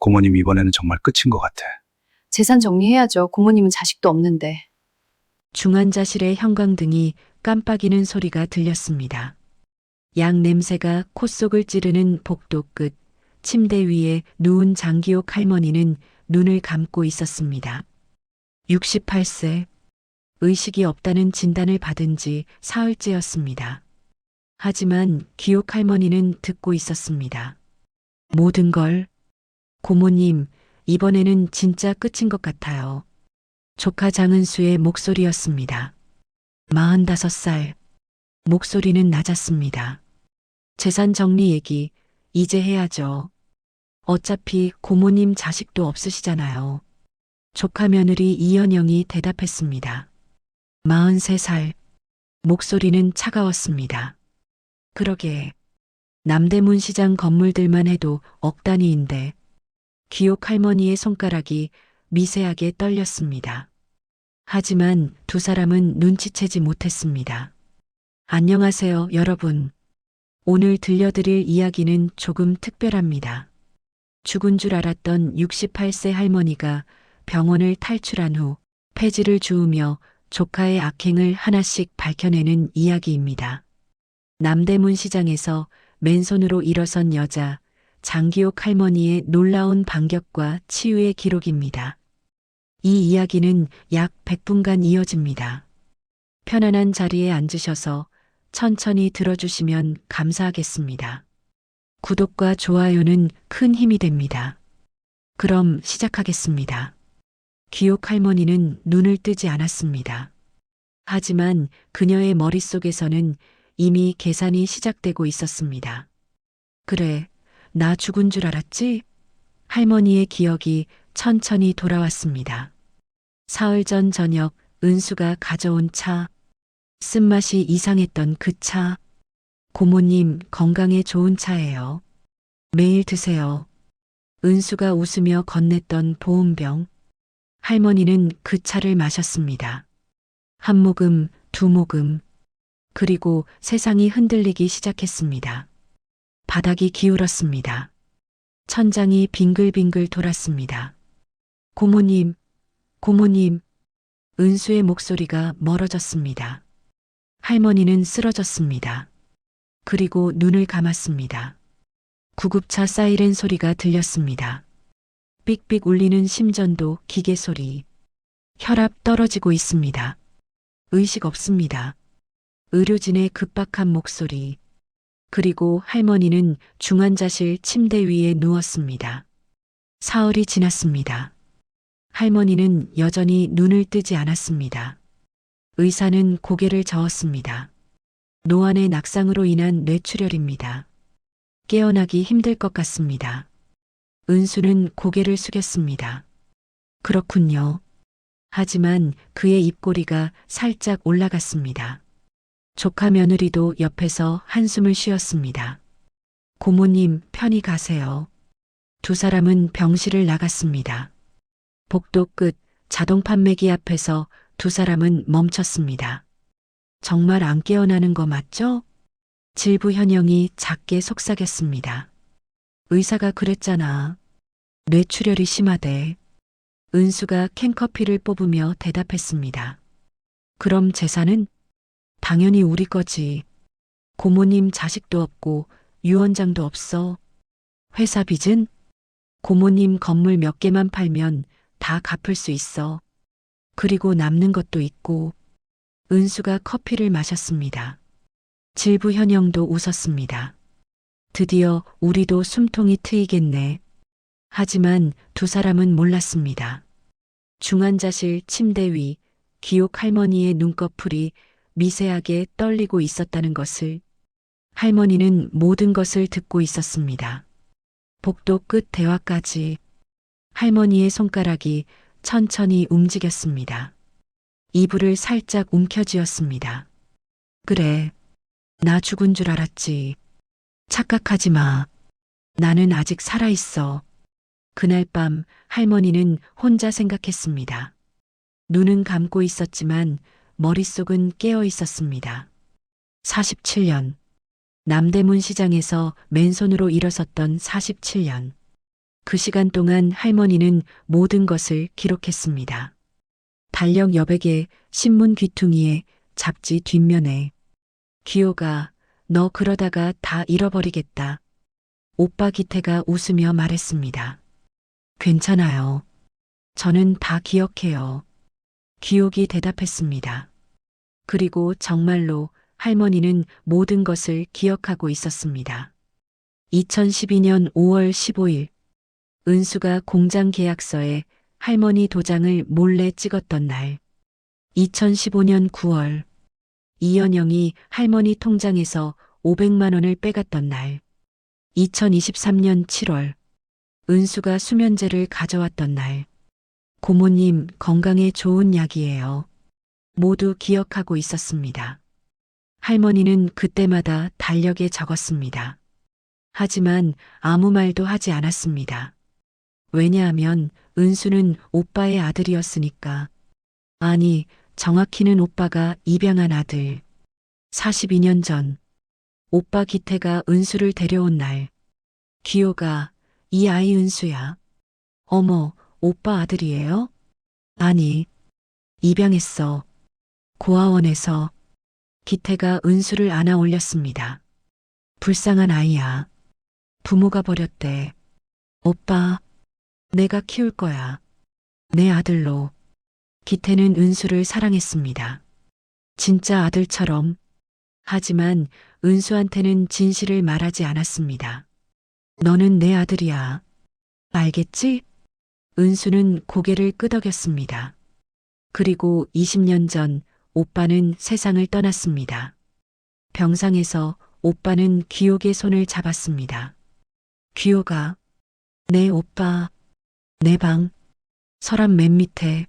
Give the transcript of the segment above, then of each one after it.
고모님 이번에는 정말 끝인 것 같아. 재산 정리해야죠. 고모님은 자식도 없는데. 중환자실의 형광등이 깜빡이는 소리가 들렸습니다. 약 냄새가 콧속을 찌르는 복도 끝, 침대 위에 누운 장기옥 할머니는 눈을 감고 있었습니다. 68세, 의식이 없다는 진단을 받은 지 사흘째였습니다. 하지만 기옥 할머니는 듣고 있었습니다. 모든 걸, 고모님, 이번에는 진짜 끝인 것 같아요. 조카 장은수의 목소리였습니다. 45살. 목소리는 낮았습니다. 재산 정리 얘기, 이제 해야죠. 어차피 고모님 자식도 없으시잖아요. 조카 며느리 이현영이 대답했습니다. 43살. 목소리는 차가웠습니다. 그러게. 남대문 시장 건물들만 해도 억 단위인데 기옥 할머니의 손가락이 미세하게 떨렸습니다. 하지만 두 사람은 눈치채지 못했습니다. 안녕하세요, 여러분. 오늘 들려드릴 이야기는 조금 특별합니다. 죽은 줄 알았던 68세 할머니가 병원을 탈출한 후 폐지를 주우며 조카의 악행을 하나씩 밝혀내는 이야기입니다. 남대문 시장에서 맨손으로 일어선 여자, 장기옥 할머니의 놀라운 반격과 치유의 기록입니다. 이 이야기는 약 100분간 이어집니다. 편안한 자리에 앉으셔서 천천히 들어주시면 감사하겠습니다. 구독과 좋아요는 큰 힘이 됩니다. 그럼 시작하겠습니다. 기옥 할머니는 눈을 뜨지 않았습니다. 하지만 그녀의 머릿속에서는 이미 계산이 시작되고 있었습니다. 그래, 나 죽은 줄 알았지? 할머니의 기억이 천천히 돌아왔습니다. 사흘 전 저녁 은수가 가져온 차, 쓴맛이 이상했던 그 차. 고모님 건강에 좋은 차예요. 매일 드세요. 은수가 웃으며 건넸던 보온병. 할머니는 그 차를 마셨습니다. 한 모금, 두 모금. 그리고 세상이 흔들리기 시작했습니다. 바닥이 기울었습니다. 천장이 빙글빙글 돌았습니다. 고모님, 고모님. 은수의 목소리가 멀어졌습니다. 할머니는 쓰러졌습니다. 그리고 눈을 감았습니다. 구급차 사이렌 소리가 들렸습니다. 삑삑 울리는 심전도 기계 소리. 혈압 떨어지고 있습니다. 의식 없습니다. 의료진의 급박한 목소리. 그리고 할머니는 중환자실 침대 위에 누웠습니다. 사흘이 지났습니다. 할머니는 여전히 눈을 뜨지 않았습니다. 의사는 고개를 저었습니다. 노안의 낙상으로 인한 뇌출혈입니다. 깨어나기 힘들 것 같습니다. 은수는 고개를 숙였습니다. 그렇군요. 하지만 그의 입꼬리가 살짝 올라갔습니다. 조카 며느리도 옆에서 한숨을 쉬었습니다. 고모님, 편히 가세요. 두 사람은 병실을 나갔습니다. 복도 끝 자동 판매기 앞에서 두 사람은 멈췄습니다. 정말 안 깨어나는 거 맞죠? 질부 현영이 작게 속삭였습니다. 의사가 그랬잖아. 뇌출혈이 심하대. 은수가 캔커피를 뽑으며 대답했습니다. 그럼 재산은? 당연히 우리 거지. 고모님 자식도 없고 유언장도 없어. 회사 빚은? 고모님 건물 몇 개만 팔면 다 갚을 수 있어. 그리고 남는 것도 있고. 은수가 커피를 마셨습니다. 질부 현영도 웃었습니다. 드디어 우리도 숨통이 트이겠네. 하지만 두 사람은 몰랐습니다. 중환자실 침대 위 기옥 할머니의 눈꺼풀이 미세하게 떨리고 있었다는 것을. 할머니는 모든 것을 듣고 있었습니다. 복도 끝 대화까지. 할머니의 손가락이 천천히 움직였습니다. 이불을 살짝 움켜쥐었습니다. 그래, 나 죽은 줄 알았지. 착각하지 마. 나는 아직 살아있어. 그날 밤 할머니는 혼자 생각했습니다. 눈은 감고 있었지만 머릿속은 깨어 있었습니다. 47년. 남대문 시장에서 맨손으로 일어섰던 47년. 그 시간 동안 할머니는 모든 것을 기록했습니다. 달력 여백에, 신문 귀퉁이에, 잡지 뒷면에. 기호가, 너 그러다가 다 잃어버리겠다. 오빠 기태가 웃으며 말했습니다. 괜찮아요. 저는 다 기억해요. 기옥이 대답했습니다. 그리고 정말로 할머니는 모든 것을 기억하고 있었습니다. 2012년 5월 15일, 은수가 공장 계약서에 할머니 도장을 몰래 찍었던 날. 2015년 9월, 이연영이 할머니 통장에서 500만 원을 빼갔던 날. 2023년 7월, 은수가 수면제를 가져왔던 날. 고모님, 건강에 좋은 약이에요. 모두 기억하고 있었습니다. 할머니는 그때마다 달력에 적었습니다. 하지만 아무 말도 하지 않았습니다. 왜냐하면 은수는 오빠의 아들이었으니까. 아니, 정확히는 오빠가 입양한 아들. 42년 전, 오빠 기태가 은수를 데려온 날. 기호가, 이 아이 은수야. 어머, 오빠 아들이에요? 아니, 입양했어. 고아원에서. 기태가 은수를 안아 올렸습니다. 불쌍한 아이야. 부모가 버렸대. 오빠, 내가 키울 거야. 내 아들로. 기태는 은수를 사랑했습니다. 진짜 아들처럼. 하지만 은수한테는 진실을 말하지 않았습니다. 너는 내 아들이야. 알겠지? 은수는 고개를 끄덕였습니다. 그리고 20년 전 오빠는 세상을 떠났습니다. 병상에서 오빠는 기옥의 손을 잡았습니다. 기옥아, 내 오빠, 내 방, 서랍 맨 밑에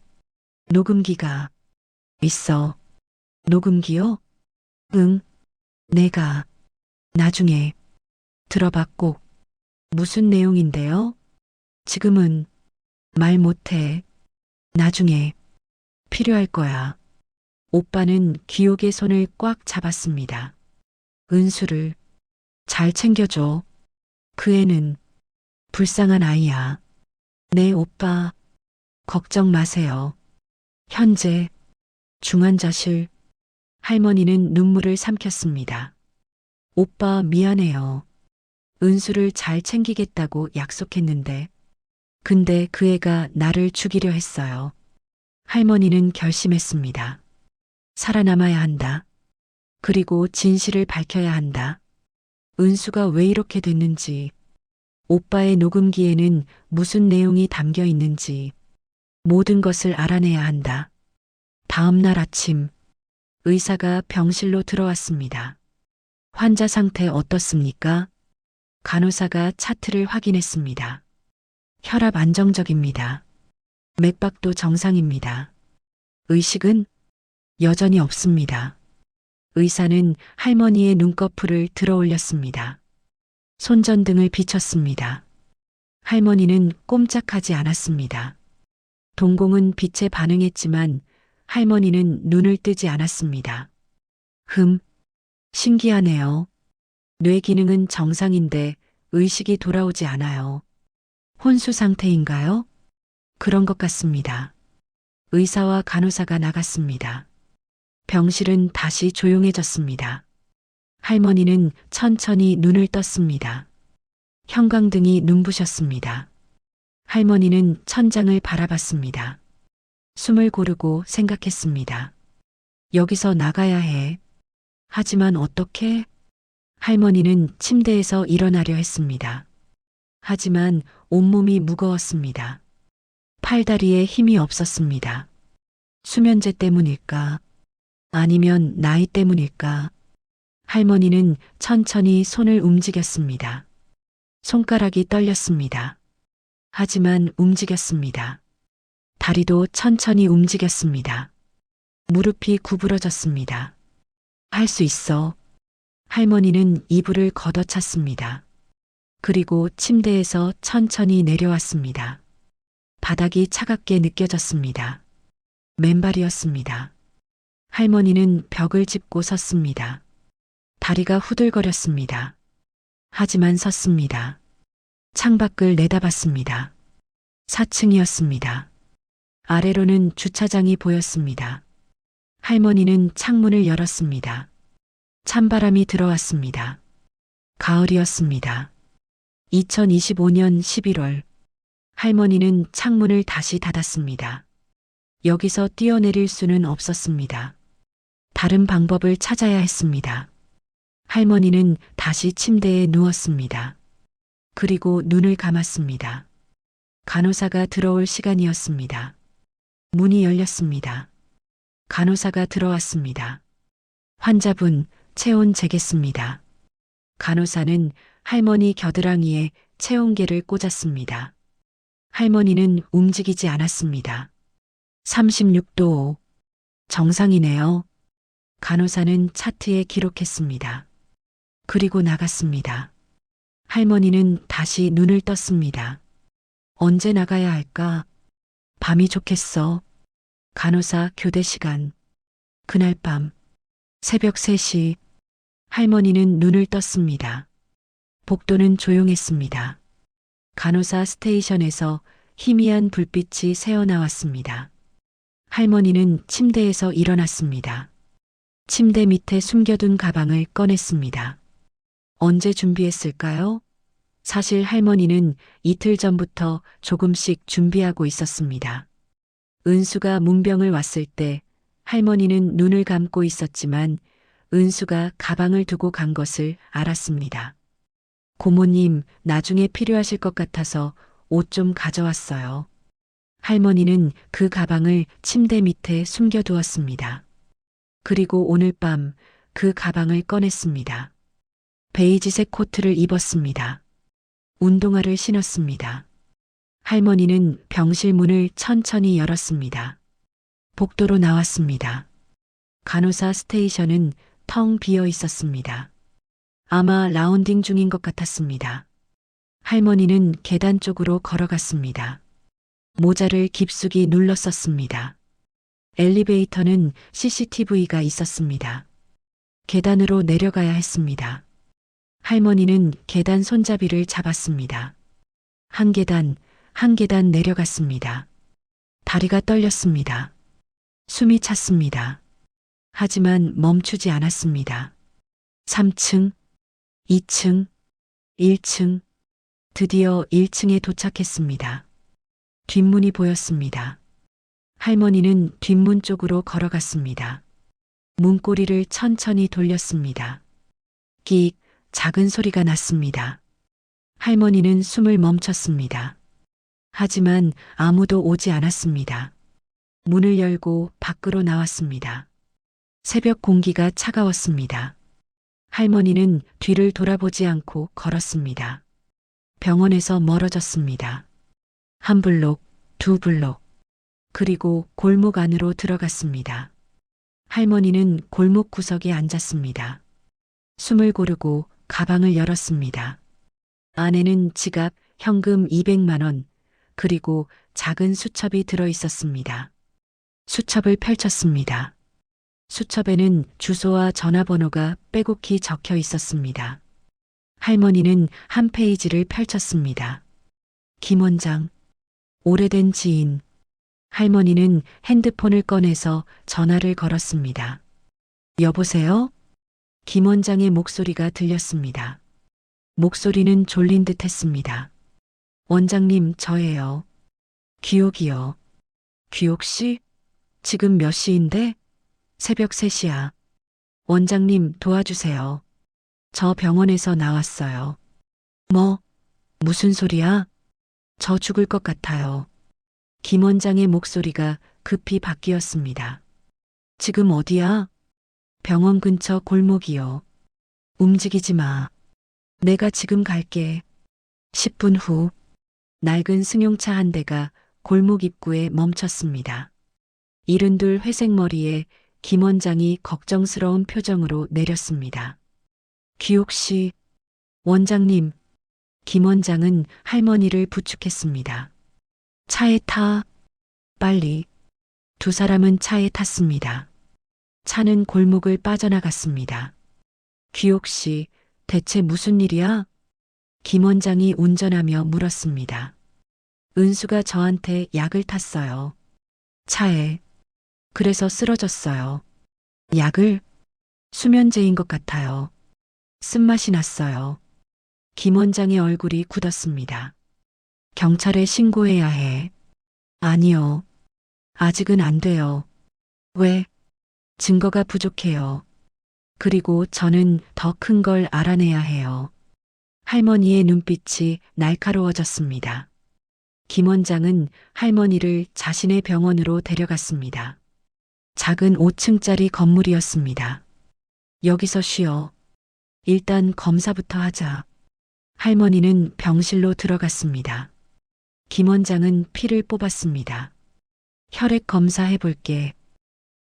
녹음기가 있어. 녹음기요? 응, 내가 나중에 들어봐 꼭. 무슨 내용인데요? 지금은 말 못해. 나중에 필요할 거야. 오빠는 기옥의 손을 꽉 잡았습니다. 은수를 잘 챙겨줘. 그 애는 불쌍한 아이야. 네, 오빠. 걱정 마세요. 현재 중환자실. 할머니는 눈물을 삼켰습니다. 오빠 미안해요. 은수를 잘 챙기겠다고 약속했는데. 근데 그 애가 나를 죽이려 했어요. 할머니는 결심했습니다. 살아남아야 한다. 그리고 진실을 밝혀야 한다. 은수가 왜 이렇게 됐는지, 오빠의 녹음기에는 무슨 내용이 담겨 있는지, 모든 것을 알아내야 한다. 다음 날 아침, 의사가 병실로 들어왔습니다. 환자 상태 어떻습니까? 간호사가 차트를 확인했습니다. 혈압 안정적입니다. 맥박도 정상입니다. 의식은 여전히 없습니다. 의사는 할머니의 눈꺼풀을 들어 올렸습니다. 손전등을 비췄습니다. 할머니는 꼼짝하지 않았습니다. 동공은 빛에 반응했지만 할머니는 눈을 뜨지 않았습니다. 신기하네요. 뇌 기능은 정상인데 의식이 돌아오지 않아요. 혼수 상태인가요? 그런 것 같습니다. 의사와 간호사가 나갔습니다. 병실은 다시 조용해졌습니다. 할머니는 천천히 눈을 떴습니다. 형광등이 눈부셨습니다. 할머니는 천장을 바라봤습니다. 숨을 고르고 생각했습니다. 여기서 나가야 해. 하지만 어떻게? 할머니는 침대에서 일어나려 했습니다. 하지만 온몸이 무거웠습니다. 팔다리에 힘이 없었습니다. 수면제 때문일까? 아니면 나이 때문일까? 할머니는 천천히 손을 움직였습니다. 손가락이 떨렸습니다. 하지만 움직였습니다. 다리도 천천히 움직였습니다. 무릎이 구부러졌습니다. 할 수 있어. 할머니는 이불을 걷어찼습니다. 그리고 침대에서 천천히 내려왔습니다. 바닥이 차갑게 느껴졌습니다. 맨발이었습니다. 할머니는 벽을 짚고 섰습니다. 다리가 후들거렸습니다. 하지만 섰습니다. 창밖을 내다봤습니다. 4층이었습니다. 아래로는 주차장이 보였습니다. 할머니는 창문을 열었습니다. 찬바람이 들어왔습니다. 가을이었습니다. 2025년 11월. 할머니는 창문을 다시 닫았습니다. 여기서 뛰어내릴 수는 없었습니다. 다른 방법을 찾아야 했습니다. 할머니는 다시 침대에 누웠습니다. 그리고 눈을 감았습니다. 간호사가 들어올 시간이었습니다. 문이 열렸습니다. 간호사가 들어왔습니다. 환자분, 체온 재겠습니다. 간호사는 할머니 겨드랑이에 체온계를 꽂았습니다. 할머니는 움직이지 않았습니다. 36도 5. 정상이네요. 간호사는 차트에 기록했습니다. 그리고 나갔습니다. 할머니는 다시 눈을 떴습니다. 언제 나가야 할까? 밤이 좋겠어. 간호사 교대 시간. 그날 밤, 새벽 3시. 할머니는 눈을 떴습니다. 복도는 조용했습니다. 간호사 스테이션에서 희미한 불빛이 새어나왔습니다. 할머니는 침대에서 일어났습니다. 침대 밑에 숨겨둔 가방을 꺼냈습니다. 언제 준비했을까요? 사실 할머니는 이틀 전부터 조금씩 준비하고 있었습니다. 은수가 문병을 왔을 때 할머니는 눈을 감고 있었지만 은수가 가방을 두고 간 것을 알았습니다. 고모님, 나중에 필요하실 것 같아서 옷 좀 가져왔어요. 할머니는 그 가방을 침대 밑에 숨겨두었습니다. 그리고 오늘 밤 그 가방을 꺼냈습니다. 베이지색 코트를 입었습니다. 운동화를 신었습니다. 할머니는 병실 문을 천천히 열었습니다. 복도로 나왔습니다. 간호사 스테이션은 텅 비어 있었습니다. 아마 라운딩 중인 것 같았습니다. 할머니는 계단 쪽으로 걸어갔습니다. 모자를 깊숙이 눌렀었습니다. 엘리베이터는 CCTV가 있었습니다. 계단으로 내려가야 했습니다. 할머니는 계단 손잡이를 잡았습니다. 한 계단, 한 계단 내려갔습니다. 다리가 떨렸습니다. 숨이 찼습니다. 하지만 멈추지 않았습니다. 3층, 2층, 1층, 드디어 1층에 도착했습니다. 뒷문이 보였습니다. 할머니는 뒷문 쪽으로 걸어갔습니다. 문고리를 천천히 돌렸습니다. 끽, 작은 소리가 났습니다. 할머니는 숨을 멈췄습니다. 하지만 아무도 오지 않았습니다. 문을 열고 밖으로 나왔습니다. 새벽 공기가 차가웠습니다. 할머니는 뒤를 돌아보지 않고 걸었습니다. 병원에서 멀어졌습니다. 한 블록, 두 블록, 그리고 골목 안으로 들어갔습니다. 할머니는 골목 구석에 앉았습니다. 숨을 고르고 가방을 열었습니다. 안에는 지갑, 현금 200만 원, 그리고 작은 수첩이 들어 있었습니다. 수첩을 펼쳤습니다. 수첩에는 주소와 전화번호가 빼곡히 적혀 있었습니다. 할머니는 한 페이지를 펼쳤습니다. 김 원장, 오래된 지인. 할머니는 핸드폰을 꺼내서 전화를 걸었습니다. 여보세요? 김 원장의 목소리가 들렸습니다. 목소리는 졸린 듯 했습니다. 원장님, 저예요. 귀옥이요. 귀옥씨? 지금 몇 시인데? 새벽 3시야. 원장님, 도와주세요. 저 병원에서 나왔어요. 뭐? 무슨 소리야? 저 죽을 것 같아요. 김 원장의 목소리가 급히 바뀌었습니다. 지금 어디야? 병원 근처 골목이요. 움직이지 마. 내가 지금 갈게. 10분 후, 낡은 승용차 한 대가 골목 입구에 멈췄습니다. 이른둘 회색 머리에 김 원장이 걱정스러운 표정으로 내렸습니다. 귀옥씨, 원장님. 김 원장은 할머니를 부축했습니다. 차에 타. 빨리. 두 사람은 차에 탔습니다. 차는 골목을 빠져나갔습니다. 귀옥씨, 대체 무슨 일이야? 김 원장이 운전하며 물었습니다. 은수가 저한테 약을 탔어요. 차에. 그래서 쓰러졌어요. 약을? 수면제인 것 같아요. 쓴맛이 났어요. 김 원장의 얼굴이 굳었습니다. 경찰에 신고해야 해. 아니요. 아직은 안 돼요. 왜? 증거가 부족해요. 그리고 저는 더 큰 걸 알아내야 해요. 할머니의 눈빛이 날카로워졌습니다. 김 원장은 할머니를 자신의 병원으로 데려갔습니다. 작은 5층짜리 건물이었습니다. 여기서 쉬어. 일단 검사부터 하자. 할머니는 병실로 들어갔습니다. 김 원장은 피를 뽑았습니다. 혈액 검사해 볼게.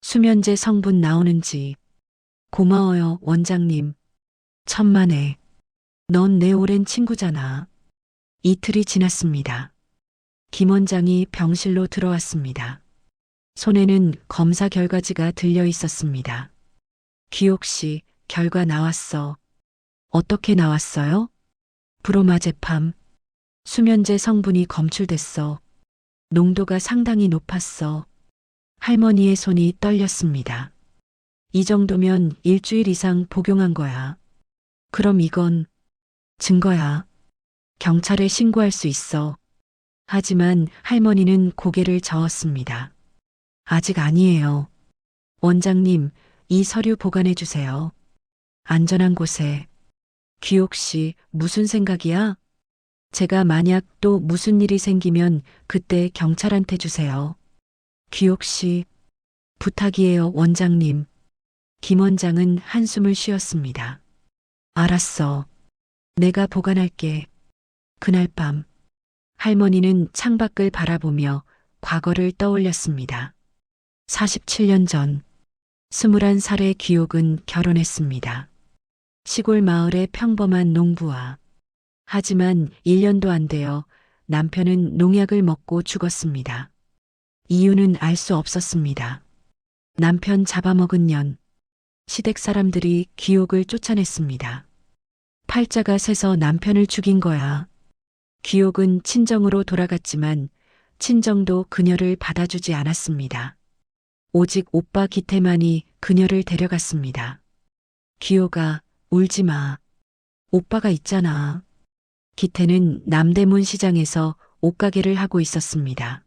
수면제 성분 나오는지. 고마워요, 원장님. 천만에. 넌 내 오랜 친구잖아. 이틀이 지났습니다. 김 원장이 병실로 들어왔습니다. 손에는 검사 결과지가 들려 있었습니다. 기옥 씨, 결과 나왔어. 어떻게 나왔어요? 브로마제팜. 수면제 성분이 검출됐어. 농도가 상당히 높았어. 할머니의 손이 떨렸습니다. 이 정도면 일주일 이상 복용한 거야. 그럼 이건 증거야. 경찰에 신고할 수 있어. 하지만 할머니는 고개를 저었습니다. 아직 아니에요. 원장님, 이 서류 보관해 주세요. 안전한 곳에. 기옥 씨, 무슨 생각이야? 제가 만약 또 무슨 일이 생기면 그때 경찰한테 주세요. 기옥 씨, 부탁이에요, 원장님. 김 원장은 한숨을 쉬었습니다. 알았어. 내가 보관할게. 그날 밤, 할머니는 창밖을 바라보며 과거를 떠올렸습니다. 47년 전, 21살의 기옥은 결혼했습니다. 시골 마을의 평범한 농부와. 하지만 1년도 안 되어 남편은 농약을 먹고 죽었습니다. 이유는 알 수 없었습니다. 남편 잡아먹은 년, 시댁 사람들이 기옥을 쫓아냈습니다. 팔자가 새서 남편을 죽인 거야. 기옥은 친정으로 돌아갔지만 친정도 그녀를 받아주지 않았습니다. 오직 오빠 기태만이 그녀를 데려갔습니다. 기옥아, 울지 마. 오빠가 있잖아. 기태는 남대문 시장에서 옷가게를 하고 있었습니다.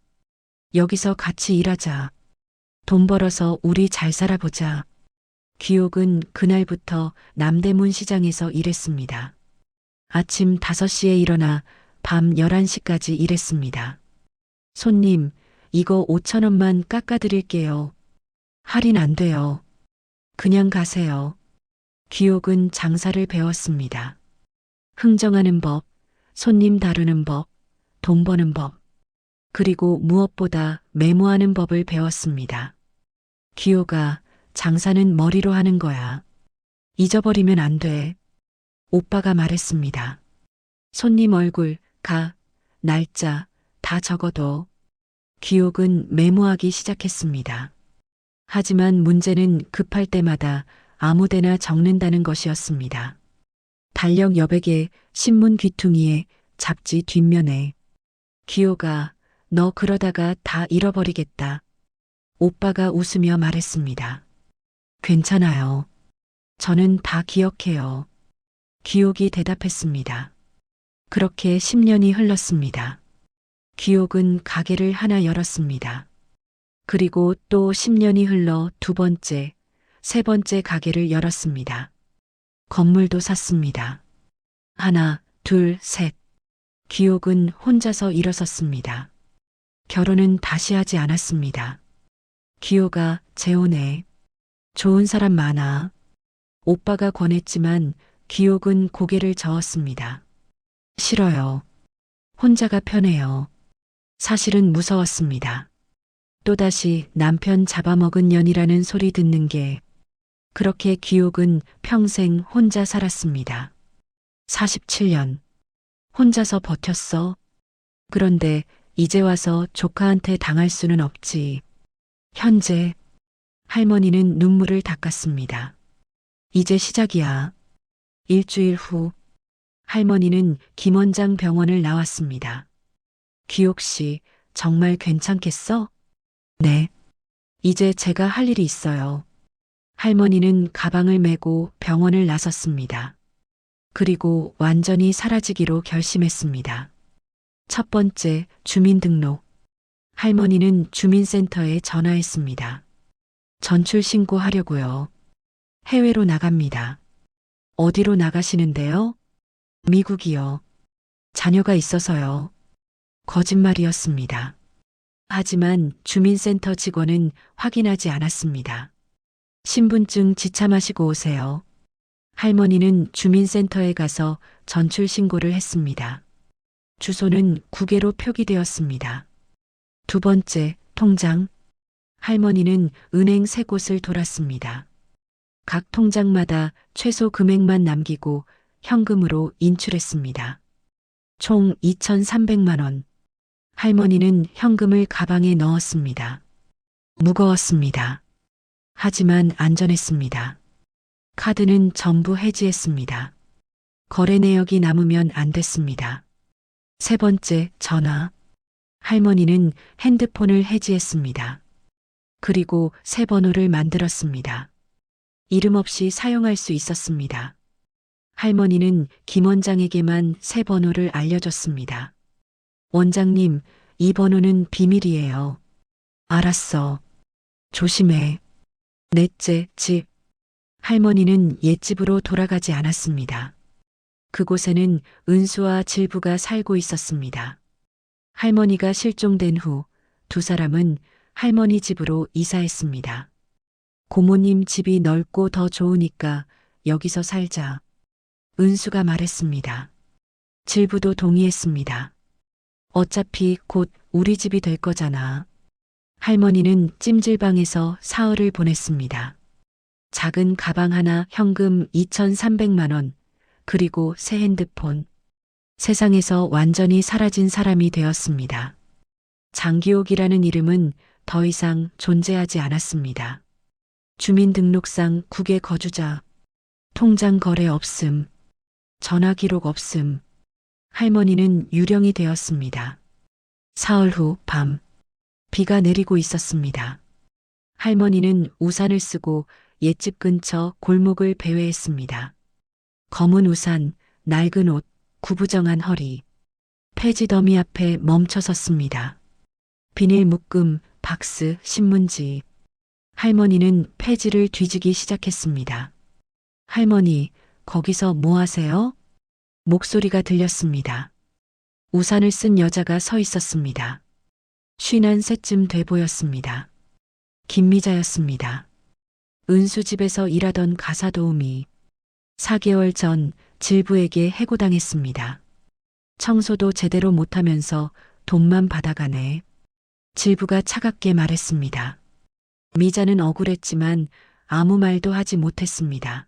여기서 같이 일하자. 돈 벌어서 우리 잘 살아보자. 기옥은 그날부터 남대문 시장에서 일했습니다. 아침 5시에 일어나 밤 11시까지 일했습니다. 손님, 이거 5,000원만 깎아드릴게요. 할인 안 돼요. 그냥 가세요. 기옥은 장사를 배웠습니다. 흥정하는 법, 손님 다루는 법, 돈 버는 법, 그리고 무엇보다 메모하는 법을 배웠습니다. 기옥아, 장사는 머리로 하는 거야. 잊어버리면 안 돼. 오빠가 말했습니다. 손님 얼굴, 가, 날짜 다 적어둬. 기옥은 메모하기 시작했습니다. 하지만 문제는 급할 때마다 아무데나 적는다는 것이었습니다. 달력 여백에, 신문 귀퉁이에, 잡지 뒷면에. 기옥아, 너 그러다가 다 잃어버리겠다. 오빠가 웃으며 말했습니다. 괜찮아요. 저는 다 기억해요. 기옥이 대답했습니다. 그렇게 10년이 흘렀습니다. 기옥은 가게를 하나 열었습니다. 그리고 또 10년이 흘러 두 번째, 세 번째 가게를 열었습니다. 건물도 샀습니다. 하나, 둘, 셋. 기옥은 혼자서 일어섰습니다. 결혼은 다시 하지 않았습니다. 기옥아, 재혼해. 좋은 사람 많아. 오빠가 권했지만 기옥은 고개를 저었습니다. 싫어요. 혼자가 편해요. 사실은 무서웠습니다. 또다시 남편 잡아먹은 년이라는 소리 듣는 게. 그렇게 기옥은 평생 혼자 살았습니다. 47년. 혼자서 버텼어. 그런데 이제 와서 조카한테 당할 수는 없지. 현재. 할머니는 눈물을 닦았습니다. 이제 시작이야. 일주일 후. 할머니는 김원장 병원을 나왔습니다. 기옥 씨, 정말 괜찮겠어? 네. 이제 제가 할 일이 있어요. 할머니는 가방을 메고 병원을 나섰습니다. 그리고 완전히 사라지기로 결심했습니다. 첫 번째, 주민등록. 할머니는 주민센터에 전화했습니다. 전출 신고하려고요. 해외로 나갑니다. 어디로 나가시는데요? 미국이요. 자녀가 있어서요. 거짓말이었습니다. 하지만 주민센터 직원은 확인하지 않았습니다. 신분증 지참하시고 오세요. 할머니는 주민센터에 가서 전출 신고를 했습니다. 주소는 국외로 표기되었습니다. 두 번째, 통장. 할머니는 은행 세 곳을 돌았습니다. 각 통장마다 최소 금액만 남기고 현금으로 인출했습니다. 총 2,300만 원. 할머니는 현금을 가방에 넣었습니다. 무거웠습니다. 하지만 안전했습니다. 카드는 전부 해지했습니다. 거래 내역이 남으면 안 됐습니다. 세 번째, 전화. 할머니는 핸드폰을 해지했습니다. 그리고 새 번호를 만들었습니다. 이름 없이 사용할 수 있었습니다. 할머니는 김 원장에게만 새 번호를 알려줬습니다. 원장님, 이 번호는 비밀이에요. 알았어. 조심해. 넷째, 집. 할머니는 옛집으로 돌아가지 않았습니다. 그곳에는 은수와 질부가 살고 있었습니다. 할머니가 실종된 후 두 사람은 할머니 집으로 이사했습니다. 고모님 집이 넓고 더 좋으니까 여기서 살자. 은수가 말했습니다. 질부도 동의했습니다. 어차피 곧 우리 집이 될 거잖아. 할머니는 찜질방에서 사흘을 보냈습니다. 작은 가방 하나, 현금 2,300만 원, 그리고 새 핸드폰. 세상에서 완전히 사라진 사람이 되었습니다. 장기옥이라는 이름은 더 이상 존재하지 않았습니다. 주민등록상 국외 거주자, 통장 거래 없음, 전화 기록 없음. 할머니는 유령이 되었습니다. 사흘 후 밤, 비가 내리고 있었습니다. 할머니는 우산을 쓰고 옛집 근처 골목을 배회했습니다. 검은 우산, 낡은 옷, 구부정한 허리. 폐지 더미 앞에 멈춰 섰습니다. 비닐 묶음, 박스, 신문지. 할머니는 폐지를 뒤지기 시작했습니다. 할머니, 거기서 뭐 하세요? 목소리가 들렸습니다. 우산을 쓴 여자가 서 있었습니다. 50세쯤 돼 보였습니다. 김미자였습니다. 은수 집에서 일하던 가사도우미. 4개월 전 질부에게 해고당했습니다. 청소도 제대로 못하면서 돈만 받아가네. 질부가 차갑게 말했습니다. 미자는 억울했지만 아무 말도 하지 못했습니다.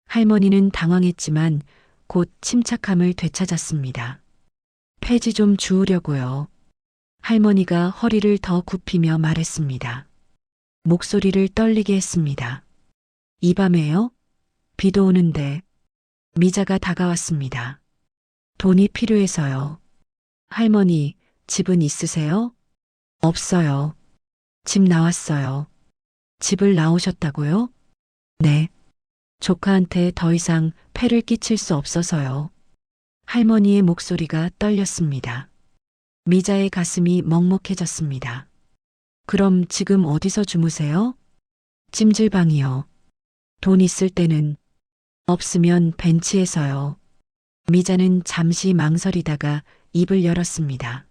할머니는 당황했지만 곧 침착함을 되찾았습니다. 폐지 좀 주우려고요. 할머니가 허리를 더 굽히며 말했습니다. 목소리를 떨리게 했습니다. 이 밤에요? 비도 오는데. 미자가 다가왔습니다. 돈이 필요해서요. 할머니, 집은 있으세요? 없어요. 집 나왔어요. 집을 나오셨다고요? 네. 조카한테 더 이상 폐를 끼칠 수 없어서요. 할머니의 목소리가 떨렸습니다. 미자의 가슴이 먹먹해졌습니다. 그럼 지금 어디서 주무세요? 찜질방이요. 돈 있을 때는, 없으면 벤치에서요. 미자는 잠시 망설이다가 입을 열었습니다.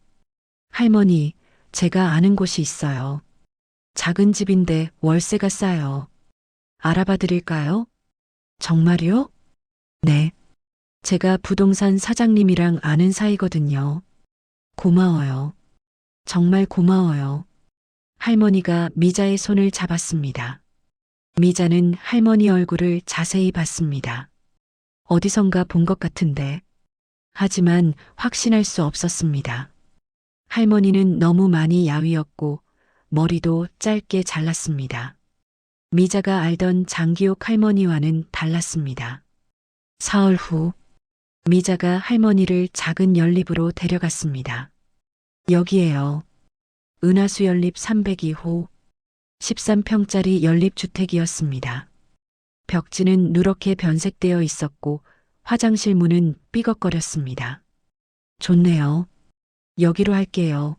할머니, 제가 아는 곳이 있어요. 작은 집인데 월세가 싸요. 알아봐 드릴까요? 정말요? 네. 제가 부동산 사장님이랑 아는 사이거든요. 고마워요. 정말 고마워요. 할머니가 미자의 손을 잡았습니다. 미자는 할머니 얼굴을 자세히 봤습니다. 어디선가 본 것 같은데. 하지만 확신할 수 없었습니다. 할머니는 너무 많이 야위었고 머리도 짧게 잘랐습니다. 미자가 알던 장기옥 할머니와는 달랐습니다. 사흘 후 미자가 할머니를 작은 연립으로 데려갔습니다. 여기에요. 은하수 연립 302호 13평짜리 연립주택이었습니다. 벽지는 누렇게 변색되어 있었고 화장실 문은 삐걱거렸습니다. 좋네요. 여기로 할게요.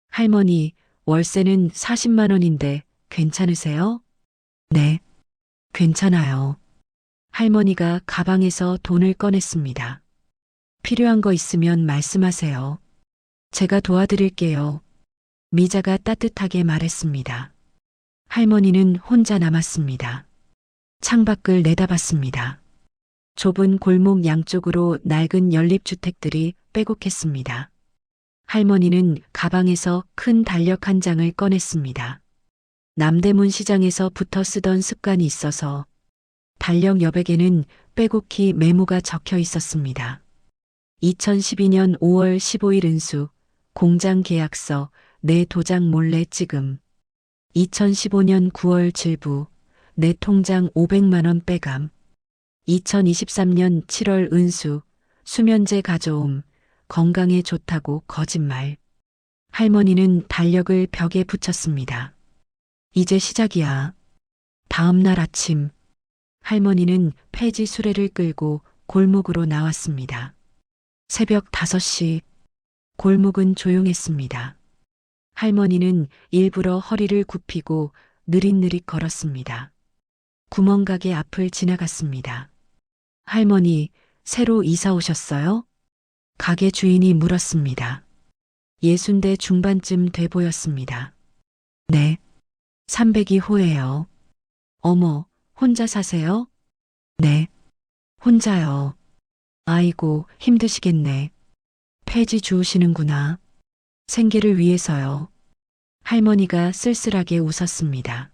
할머니, 월세는 40만 원인데 괜찮으세요? 네, 괜찮아요. 할머니가 가방에서 돈을 꺼냈습니다. 필요한 거 있으면 말씀하세요. 제가 도와드릴게요. 미자가 따뜻하게 말했습니다. 할머니는 혼자 남았습니다. 창밖을 내다봤습니다. 좁은 골목 양쪽으로 낡은 연립주택들이 빼곡했습니다. 할머니는 가방에서 큰 달력 한 장을 꺼냈습니다. 남대문 시장에서 붙어 쓰던 습관이 있어서 달력 여백에는 빼곡히 메모가 적혀 있었습니다. 2012년 5월 15일 은수, 공장 계약서, 내 도장 몰래 찍음. 2015년 9월 질부, 내 통장 500만 원 빼감. 2023년 7월 은수, 수면제 가져옴, 건강에 좋다고 거짓말. 할머니는 달력을 벽에 붙였습니다. 이제 시작이야. 다음 날 아침, 할머니는 폐지 수레를 끌고 골목으로 나왔습니다. 새벽 5시, 골목은 조용했습니다. 할머니는 일부러 허리를 굽히고 느릿느릿 걸었습니다. 구멍가게 앞을 지나갔습니다. 할머니, 새로 이사 오셨어요? 가게 주인이 물었습니다. 60대 중반쯤 돼 보였습니다. 네, 302호예요. 어머, 혼자 사세요? 네, 혼자요. 아이고, 힘드시겠네. 폐지 주우시는구나. 생계를 위해서요. 할머니가 쓸쓸하게 웃었습니다.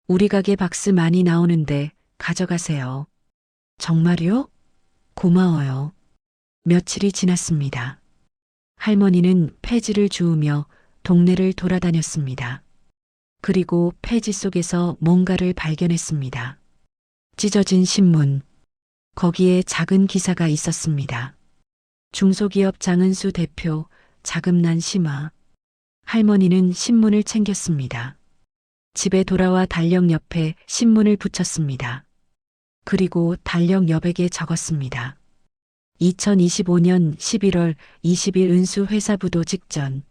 우리 가게 박스 많이 나오는데 가져가세요. 정말요? 고마워요. 며칠이 지났습니다. 할머니는 폐지를 주우며 동네를 돌아다녔습니다. 그리고 폐지 속에서 뭔가를 발견했습니다. 찢어진 신문. 거기에 작은 기사가 있었습니다. 중소기업 장은수 대표 자금난 심화. 할머니는 신문을 챙겼습니다. 집에 돌아와 달력 옆에 신문을 붙였습니다. 그리고 달력 여백에 적었습니다. 2025년 11월 20일 은수 회사 부도 직전.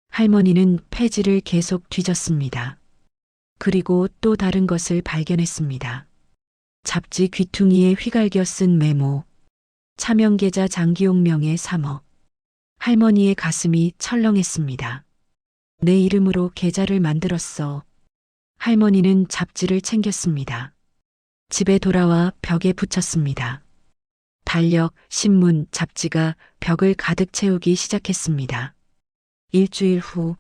할머니는 폐지를 계속 뒤졌습니다. 그리고 또 다른 것을 발견했습니다. 잡지 귀퉁이에 휘갈겨 쓴 메모. 차명계좌 장기용 명의 3억. 할머니의 가슴이 철렁했습니다. 내 이름으로 계좌를 만들었어. 할머니는 잡지를 챙겼습니다. 집에 돌아와 벽에 붙였습니다. 달력, 신문, 잡지가 벽을 가득 채우기 시작했습니다. 일주일 후,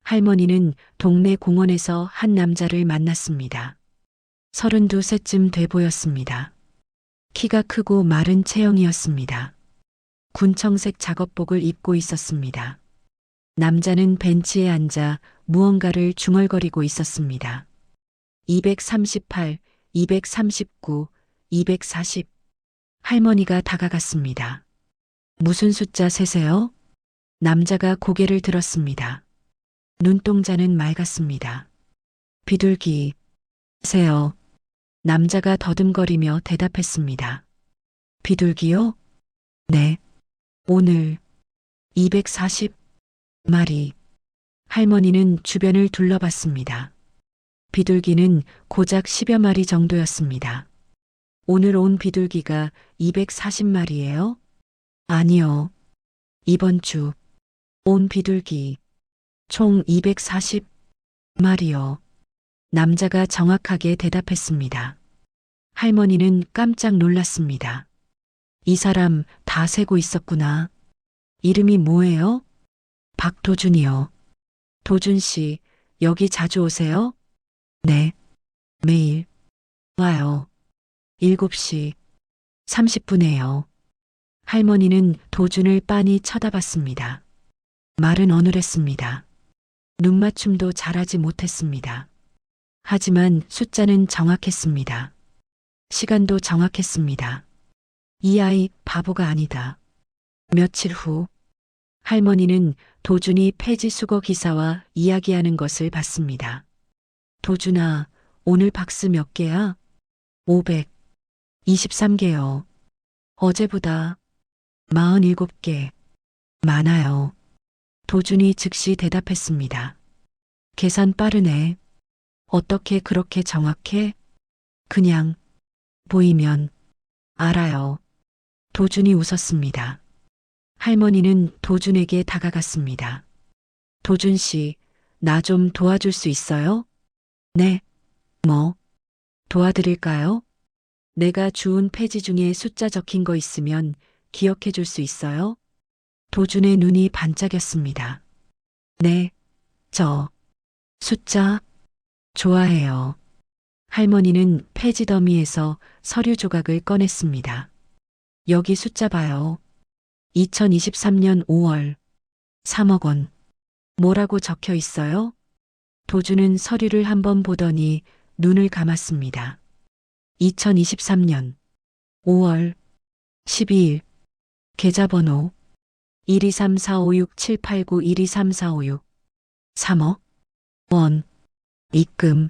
할머니는 동네 공원에서 한 남자를 만났습니다. 32세쯤 돼 보였습니다. 키가 크고 마른 체형이었습니다. 군청색 작업복을 입고 있었습니다. 남자는 벤치에 앉아 무언가를 중얼거리고 있었습니다. 238, 239, 240. 할머니가 다가갔습니다. 무슨 숫자 세세요? 남자가 고개를 들었습니다. 눈동자는 맑았습니다. 비둘기. 세요. 남자가 더듬거리며 대답했습니다. 비둘기요? 네. 오늘 240 마리. 할머니는 주변을 둘러봤습니다. 비둘기는 고작 10여 마리 정도였습니다. 오늘 온 비둘기가 240마리예요? 아니요. 이번 주 온 비둘기 총 240마리요. 남자가 정확하게 대답했습니다. 할머니는 깜짝 놀랐습니다. 이 사람 다 세고 있었구나. 이름이 뭐예요? 박도준이요. 도준 씨, 여기 자주 오세요? 네. 매일. 와요. 7시 30분에요. 할머니는 도준을 빤히 쳐다봤습니다. 말은 어눌했습니다. 눈맞춤도 잘하지 못했습니다. 하지만 숫자는 정확했습니다. 시간도 정확했습니다. 이 아이 바보가 아니다. 며칠 후 할머니는 도준이 폐지 수거 기사와 이야기하는 것을 봤습니다. 도준아, 오늘 박스 몇 개야? 523개요. 어제보다 47개. 많아요. 도준이 즉시 대답했습니다. 계산 빠르네. 어떻게 그렇게 정확해? 그냥 보이면 알아요. 도준이 웃었습니다. 할머니는 도준에게 다가갔습니다. 도준 씨, 나 좀 도와줄 수 있어요? 네. 뭐? 도와드릴까요? 내가 주운 폐지 중에 숫자 적힌 거 있으면 기억해 줄 수 있어요? 도준의 눈이 반짝였습니다. 네. 저 숫자 좋아해요. 할머니는 폐지 더미에서 서류 조각을 꺼냈습니다. 여기 숫자 봐요. 2023년 5월 3억 원. 뭐라고 적혀 있어요? 도준은 서류를 한번 보더니 눈을 감았습니다. 2023년 5월 12일 계좌번호 123456789 1234566 3억 원 입금.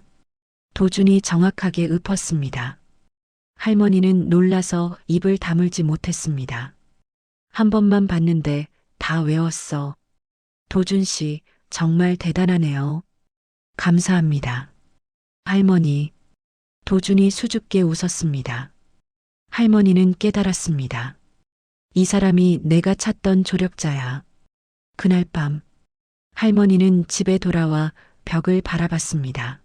도준이 정확하게 읊었습니다. 할머니는 놀라서 입을 다물지 못했습니다. 한 번만 봤는데 다 외웠어. 도준 씨, 정말 대단하네요. 감사합니다. 할머니. 도준이 수줍게 웃었습니다. 할머니는 깨달았습니다. 이 사람이 내가 찾던 조력자야. 그날 밤, 할머니는 집에 돌아와 벽을 바라봤습니다.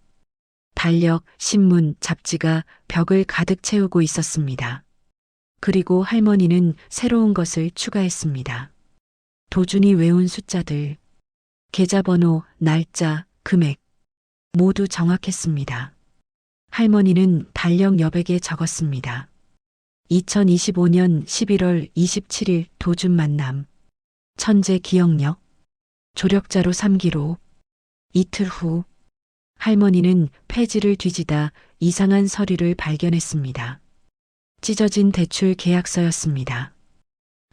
달력, 신문, 잡지가 벽을 가득 채우고 있었습니다. 그리고 할머니는 새로운 것을 추가했습니다. 도준이 외운 숫자들, 계좌번호, 날짜, 금액 모두 정확했습니다. 할머니는 달력 여백에 적었습니다. 2025년 11월 27일 도준 만남. 천재 기억력. 조력자로 3기로. 이틀 후 할머니는 폐지를 뒤지다 이상한 서류를 발견했습니다. 찢어진 대출 계약서였습니다.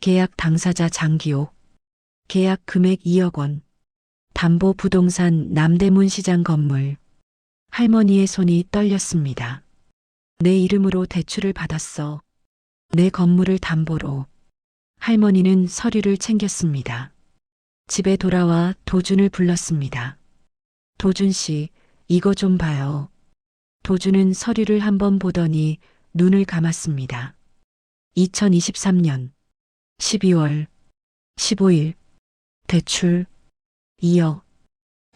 계약 당사자 장기옥. 계약 금액 2억 원. 담보 부동산 남대문 시장 건물. 할머니의 손이 떨렸습니다. 내 이름으로 대출을 받았어. 내 건물을 담보로. 할머니는 서류를 챙겼습니다. 집에 돌아와 도준을 불렀습니다. 도준 씨, 이거 좀 봐요. 도준은 서류를 한번 보더니 눈을 감았습니다. 2023년 12월 15일 대출 2억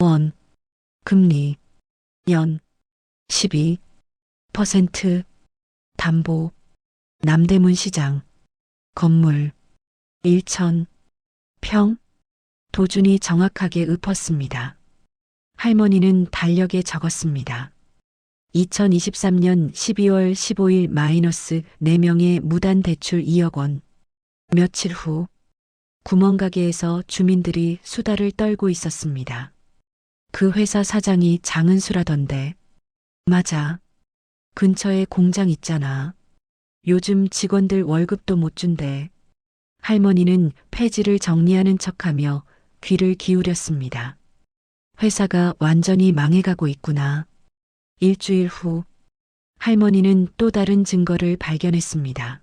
원 금리 연 12% 담보 남대문 시장 건물 1,000평. 도준이 정확하게 읊었습니다. 할머니는 달력에 적었습니다. 2023년 12월 15일 마이너스 4명의 무단 대출 2억 원. 며칠 후 구멍가게에서 주민들이 수다를 떨고 있었습니다. 그 회사 사장이 장은수라던데. 맞아. 근처에 공장 있잖아. 요즘 직원들 월급도 못 준대. 할머니는 폐지를 정리하는 척하며 귀를 기울였습니다. 회사가 완전히 망해가고 있구나. 일주일 후 할머니는 또 다른 증거를 발견했습니다.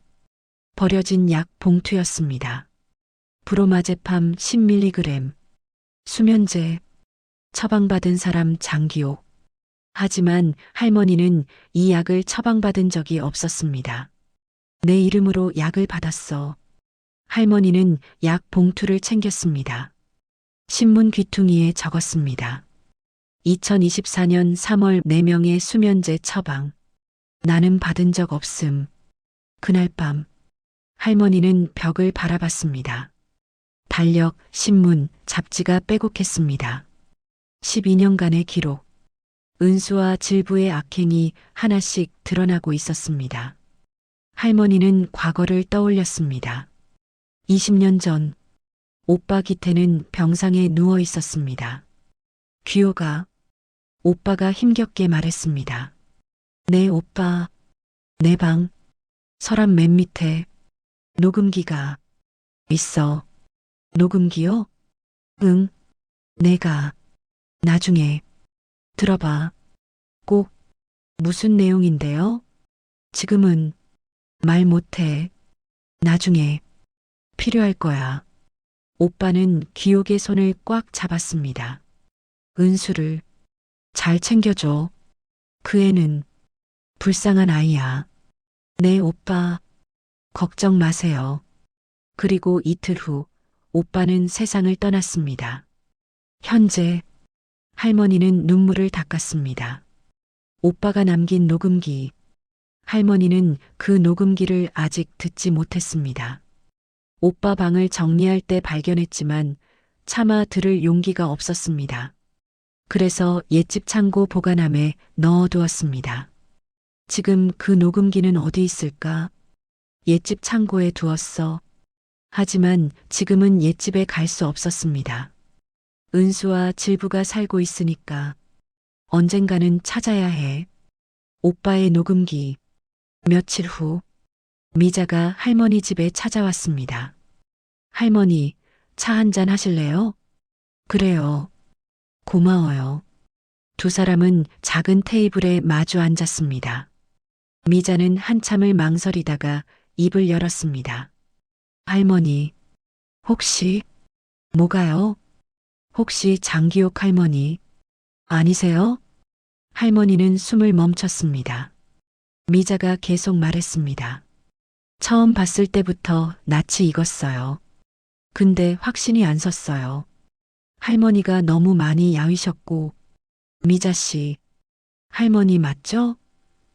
버려진 약 봉투였습니다. 브로마제팜 10mg. 수면제. 처방받은 사람 장기옥. 하지만 할머니는 이 약을 처방받은 적이 없었습니다. 내 이름으로 약을 받았어. 할머니는 약 봉투를 챙겼습니다. 신문 귀퉁이에 적었습니다. 2024년 3월 4명의 수면제 처방. 나는 받은 적 없음. 그날 밤 할머니는 벽을 바라봤습니다. 달력, 신문, 잡지가 빼곡했습니다. 12년간의 기록. 은수와 질부의 악행이 하나씩 드러나고 있었습니다. 할머니는 과거를 떠올렸습니다. 20년 전 오빠 기태는 병상에 누워 있었습니다. 귀요가 오빠가 힘겹게 말했습니다. 내 오빠, 내 방, 서랍 맨 밑에 녹음기가 있어. 녹음기요? 응, 내가 나중에 들어봐. 꼭 무슨 내용인데요? 지금은 말 못해. 나중에 필요할 거야. 오빠는 기옥의 손을 꽉 잡았습니다. 은수를 잘 챙겨줘. 그 애는 불쌍한 아이야. 네, 오빠. 걱정 마세요. 그리고 이틀 후 오빠는 세상을 떠났습니다. 현재 할머니는 눈물을 닦았습니다. 오빠가 남긴 녹음기. 할머니는 그 녹음기를 아직 듣지 못했습니다. 오빠 방을 정리할 때 발견했지만 차마 들을 용기가 없었습니다. 그래서 옛집 창고 보관함에 넣어두었습니다. 지금 그 녹음기는 어디 있을까? 옛집 창고에 두었어. 하지만 지금은 옛집에 갈 수 없었습니다. 은수와 질부가 살고 있으니까 언젠가는 찾아야 해. 오빠의 녹음기. 며칠 후 미자가 할머니 집에 찾아왔습니다. 할머니, 차 한잔 하실래요? 그래요. 고마워요. 두 사람은 작은 테이블에 마주 앉았습니다. 미자는 한참을 망설이다가 입을 열었습니다. 할머니, 혹시, 뭐가요? 혹시 장기옥 할머니, 아니세요? 할머니는 숨을 멈췄습니다. 미자가 계속 말했습니다. 처음 봤을 때부터 낯이 익었어요. 근데 확신이 안 섰어요. 할머니가 너무 많이 야위셨고, 미자 씨, 할머니 맞죠?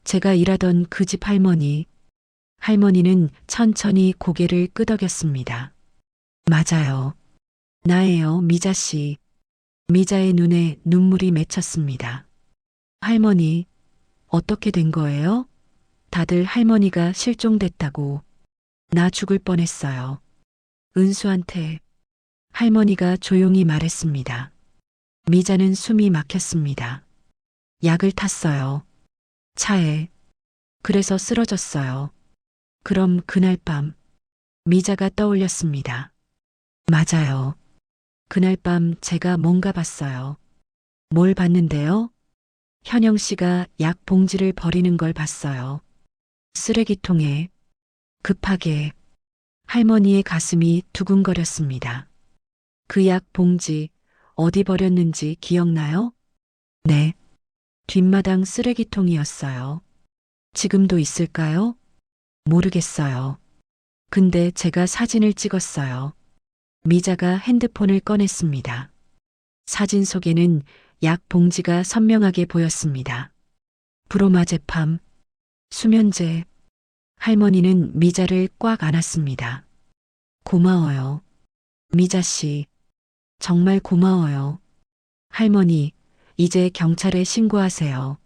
제가 일하던 그 집 할머니. 할머니는 천천히 고개를 끄덕였습니다. 맞아요. 나예요, 미자 씨. 미자의 눈에 눈물이 맺혔습니다. 할머니, 어떻게 된 거예요? 다들 할머니가 실종됐다고. 나 죽을 뻔했어요. 은수한테 할머니가 조용히 말했습니다. 미자는 숨이 막혔습니다. 약을 탔어요. 차에. 그래서 쓰러졌어요. 그럼 그날 밤 미자가 떠올렸습니다. 맞아요. 그날 밤 제가 뭔가 봤어요. 뭘 봤는데요? 현영 씨가 약 봉지를 버리는 걸 봤어요. 쓰레기통에. 급하게 할머니의 가슴이 두근거렸습니다. 그 약 봉지 어디 버렸는지 기억나요? 네. 뒷마당 쓰레기통이었어요. 지금도 있을까요? 모르겠어요. 근데 제가 사진을 찍었어요. 미자가 핸드폰을 꺼냈습니다. 사진 속에는 약 봉지가 선명하게 보였습니다. 브로마제팜, 수면제. 할머니는 미자를 꽉 안았습니다. 고마워요. 미자 씨, 정말 고마워요. 할머니, 이제 경찰에 신고하세요.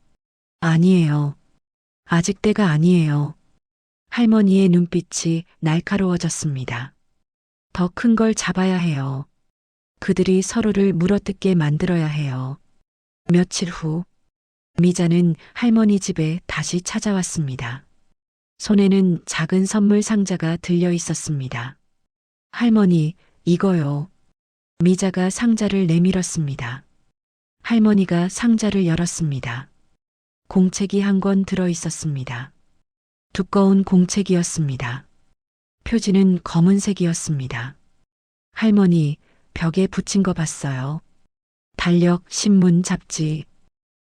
아니에요. 아직 때가 아니에요. 할머니의 눈빛이 날카로워졌습니다. 더 큰 걸 잡아야 해요. 그들이 서로를 물어뜯게 만들어야 해요. 며칠 후, 미자는 할머니 집에 다시 찾아왔습니다. 손에는 작은 선물 상자가 들려 있었습니다. 할머니, 이거요. 미자가 상자를 내밀었습니다. 할머니가 상자를 열었습니다. 공책이 한 권 들어 있었습니다. 두꺼운 공책이었습니다. 표지는 검은색이었습니다. 할머니, 벽에 붙인 거 봤어요. 달력, 신문, 잡지.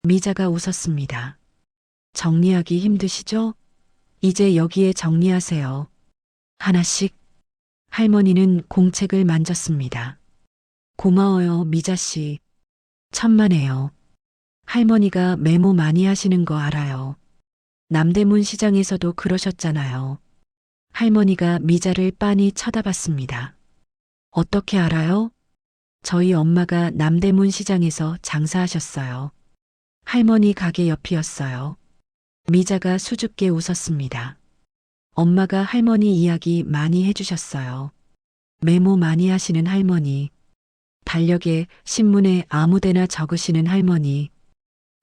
미자가 웃었습니다. 정리하기 힘드시죠? 이제 여기에 정리하세요. 하나씩. 할머니는 공책을 만졌습니다. 고마워요, 미자 씨. 천만에요. 할머니가 메모 많이 하시는 거 알아요. 남대문 시장에서도 그러셨잖아요. 할머니가 미자를 빤히 쳐다봤습니다. 어떻게 알아요? 저희 엄마가 남대문 시장에서 장사하셨어요. 할머니 가게 옆이었어요. 미자가 수줍게 웃었습니다. 엄마가 할머니 이야기 많이 해주셨어요. 메모 많이 하시는 할머니. 달력에 신문에 아무데나 적으시는 할머니.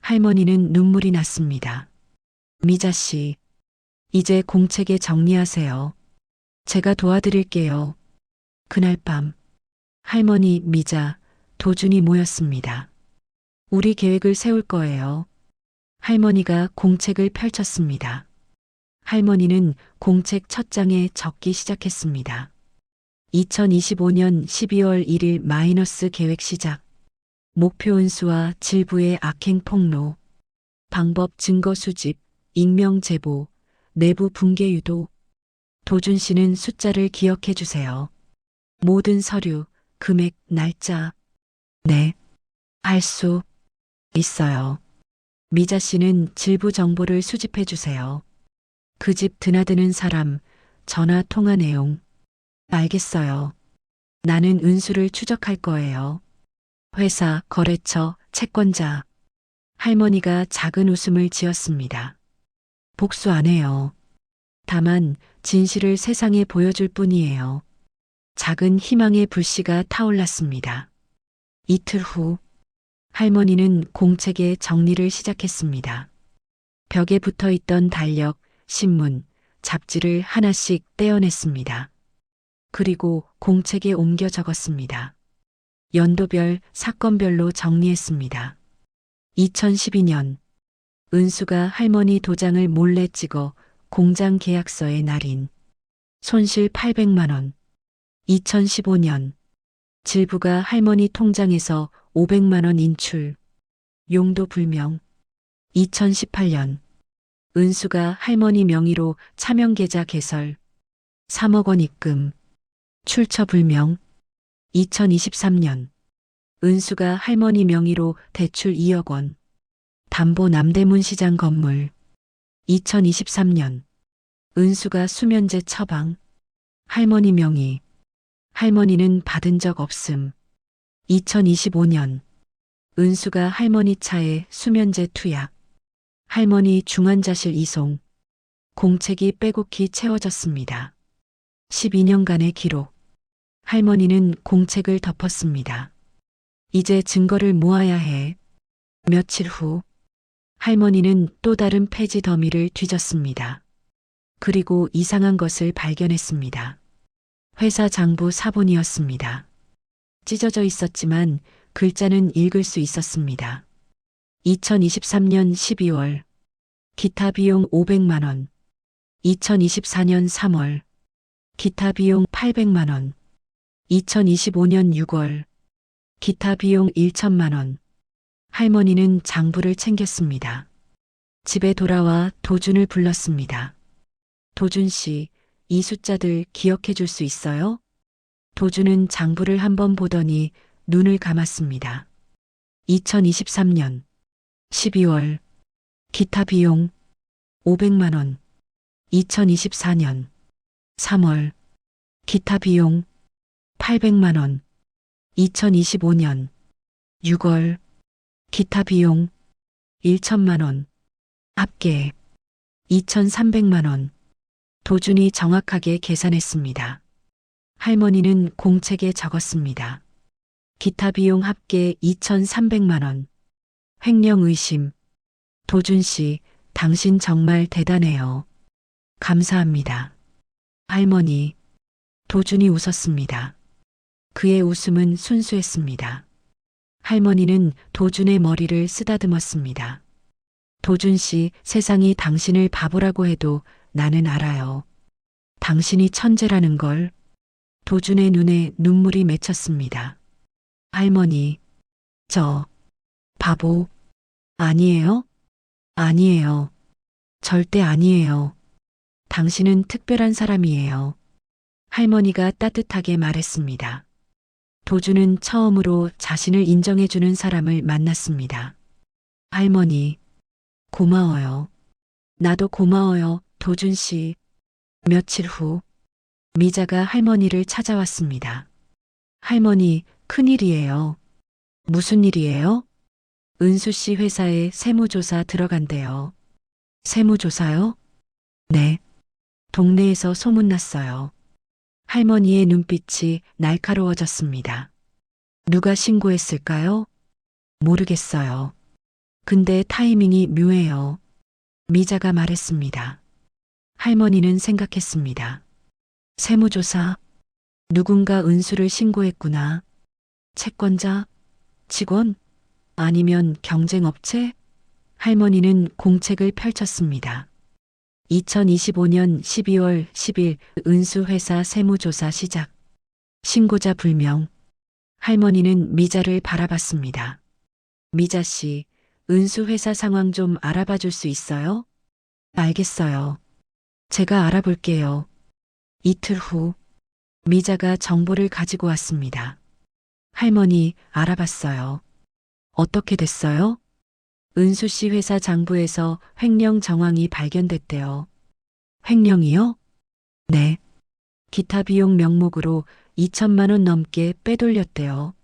할머니는 눈물이 났습니다. 미자 씨, 이제 공책에 정리하세요. 제가 도와드릴게요. 그날 밤 할머니, 미자, 도준이 모였습니다. 우리 계획을 세울 거예요. 할머니가 공책을 펼쳤습니다. 할머니는 공책 첫 장에 적기 시작했습니다. 2025년 12월 1일 마이너스 계획 시작. 목표 은수와 질부의 악행 폭로. 방법 증거 수집, 익명 제보, 내부 붕괴 유도. 도준 씨는 숫자를 기억해 주세요. 모든 서류, 금액, 날짜. 네, 할 수 있어요. 미자 씨는 질부 정보를 수집해 주세요. 그 집 드나드는 사람, 전화 통화 내용. 알겠어요. 나는 은수를 추적할 거예요. 회사, 거래처, 채권자. 할머니가 작은 웃음을 지었습니다. 복수 안 해요. 다만 진실을 세상에 보여줄 뿐이에요. 작은 희망의 불씨가 타올랐습니다. 이틀 후 할머니는 공책에 정리를 시작했습니다. 벽에 붙어 있던 달력, 신문, 잡지를 하나씩 떼어냈습니다. 그리고 공책에 옮겨 적었습니다. 연도별, 사건별로 정리했습니다. 2012년 은수가 할머니 도장을 몰래 찍어 공장 계약서에 날인. 손실 800만 원. 2015년 질부가 할머니 통장에서 500만 원 인출. 용도 불명. 2018년 은수가 할머니 명의로 차명계좌 개설. 3억 원 입금. 출처 불명. 2023년 은수가 할머니 명의로 대출 2억 원. 담보 남대문 시장 건물. 2023년 은수가 수면제 처방. 할머니 명의. 할머니는 받은 적 없음. 2025년 은수가 할머니 차에 수면제 투약. 할머니 중환자실 이송. 공책이 빼곡히 채워졌습니다. 12년간의 기록. 할머니는 공책을 덮었습니다. 이제 증거를 모아야 해. 며칠 후 할머니는 또 다른 폐지 더미를 뒤졌습니다. 그리고 이상한 것을 발견했습니다. 회사 장부 사본이었습니다. 찢어져 있었지만 글자는 읽을 수 있었습니다. 2023년 12월 기타 비용 500만 원. 2024년 3월 기타 비용 800만 원. 2025년 6월 기타 비용 1천만 원. 할머니는 장부를 챙겼습니다. 집에 돌아와 도준을 불렀습니다. 도준 씨, 이 숫자들 기억해 줄 수 있어요? 도준은 장부를 한번 보더니 눈을 감았습니다. 2023년 12월 기타 비용 500만 원. 2024년 3월 기타 비용 800만 원. 2025년 6월 기타 비용 1천만 원. 합계 2,300만 원. 도준이 정확하게 계산했습니다. 할머니는 공책에 적었습니다. 기타 비용 합계 2,300만 원. 횡령 의심. 도준 씨, 당신 정말 대단해요. 감사합니다. 할머니. 도준이 웃었습니다. 그의 웃음은 순수했습니다. 할머니는 도준의 머리를 쓰다듬었습니다. 도준 씨, 세상이 당신을 바보라고 해도 나는 알아요. 당신이 천재라는 걸. 도준의 눈에 눈물이 맺혔습니다. 할머니, 저 바보 아니에요? 아니에요. 절대 아니에요. 당신은 특별한 사람이에요. 할머니가 따뜻하게 말했습니다. 도준은 처음으로 자신을 인정해주는 사람을 만났습니다. 할머니, 고마워요. 나도 고마워요, 도준 씨. 며칠 후, 미자가 할머니를 찾아왔습니다. 할머니, 큰일이에요. 무슨 일이에요? 은수 씨 회사에 세무조사 들어간대요. 세무조사요? 네. 동네에서 소문났어요. 할머니의 눈빛이 날카로워졌습니다. 누가 신고했을까요? 모르겠어요. 근데 타이밍이 묘해요. 미자가 말했습니다. 할머니는 생각했습니다. 세무조사. 누군가 은수를 신고했구나. 채권자? 직원? 아니면 경쟁업체? 할머니는 공책을 펼쳤습니다. 2025년 12월 10일 은수회사 세무조사 시작. 신고자 불명. 할머니는 미자를 바라봤습니다. 미자 씨, 은수회사 상황 좀 알아봐 줄 수 있어요? 알겠어요. 제가 알아볼게요. 이틀 후, 미자가 정보를 가지고 왔습니다. 할머니, 알아봤어요. 어떻게 됐어요? 은수 씨 회사 장부에서 횡령 정황이 발견됐대요. 횡령이요? 네. 기타 비용 명목으로 2천만 원 넘게 빼돌렸대요.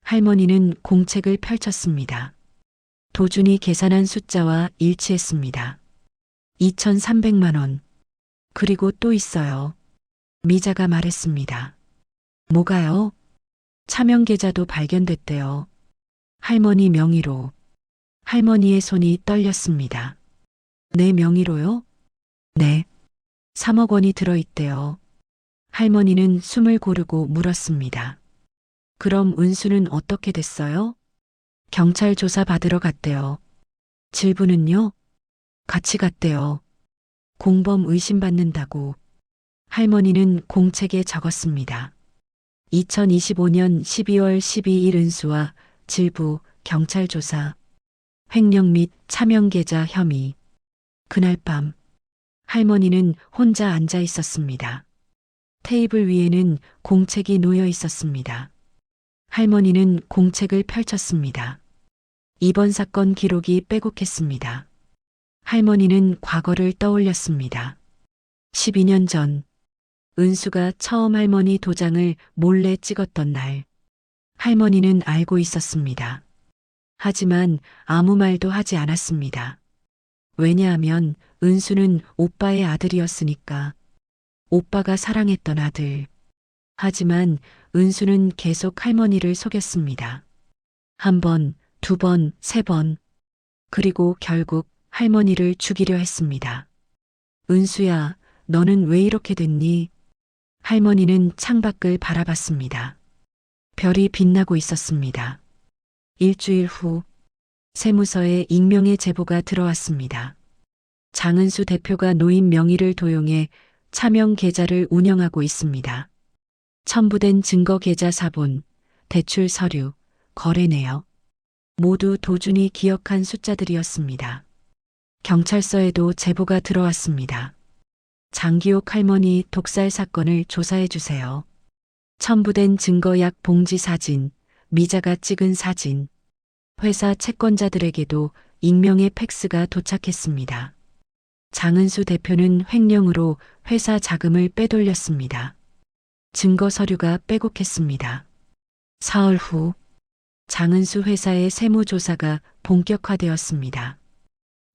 할머니는 공책을 펼쳤습니다. 도준이 계산한 숫자와 일치했습니다. 2,300만 원. 그리고 또 있어요. 미자가 말했습니다. 뭐가요? 차명 계좌도 발견됐대요. 할머니 명의로. 할머니의 손이 떨렸습니다. 내 명의로요? 네. 3억 원이 들어있대요. 할머니는 숨을 고르고 물었습니다. 그럼 은수는 어떻게 됐어요? 경찰 조사 받으러 갔대요. 질부는요? 같이 갔대요. 공범 의심받는다고. 할머니는 공책에 적었습니다. 2025년 12월 12일 은수와 질부 경찰 조사. 횡령 및 차명 계좌 혐의. 그날 밤 할머니는 혼자 앉아 있었습니다. 테이블 위에는 공책이 놓여 있었습니다. 할머니는 공책을 펼쳤습니다. 이번 사건 기록이 빼곡했습니다. 할머니는 과거를 떠올렸습니다. 12년 전 은수가 처음 할머니 도장을 몰래 찍었던 날 할머니는 알고 있었습니다. 하지만 아무 말도 하지 않았습니다. 왜냐하면 은수는 오빠의 아들이었으니까. 오빠가 사랑했던 아들. 하지만 은수는 계속 할머니를 속였습니다. 한 번, 두 번, 세 번. 그리고 결국 할머니를 죽이려 했습니다. 은수야, 너는 왜 이렇게 됐니? 할머니는 창밖을 바라봤습니다. 별이 빛나고 있었습니다. 일주일 후 세무서에 익명의 제보가 들어왔습니다. 장은수 대표가 노인 명의를 도용해 차명 계좌를 운영하고 있습니다. 첨부된 증거 계좌 사본, 대출 서류, 거래 내역 모두 도준이 기억한 숫자들이었습니다. 경찰서에도 제보가 들어왔습니다. 장기옥 할머니 독살 사건을 조사해 주세요. 첨부된 증거약 봉지 사진, 미자가 찍은 사진. 회사 채권자들에게도 익명의 팩스가 도착했습니다. 장은수 대표는 횡령으로 회사 자금을 빼돌렸습니다. 증거 서류가 빼곡했습니다. 사흘 후 장은수 회사의 세무조사가 본격화되었습니다.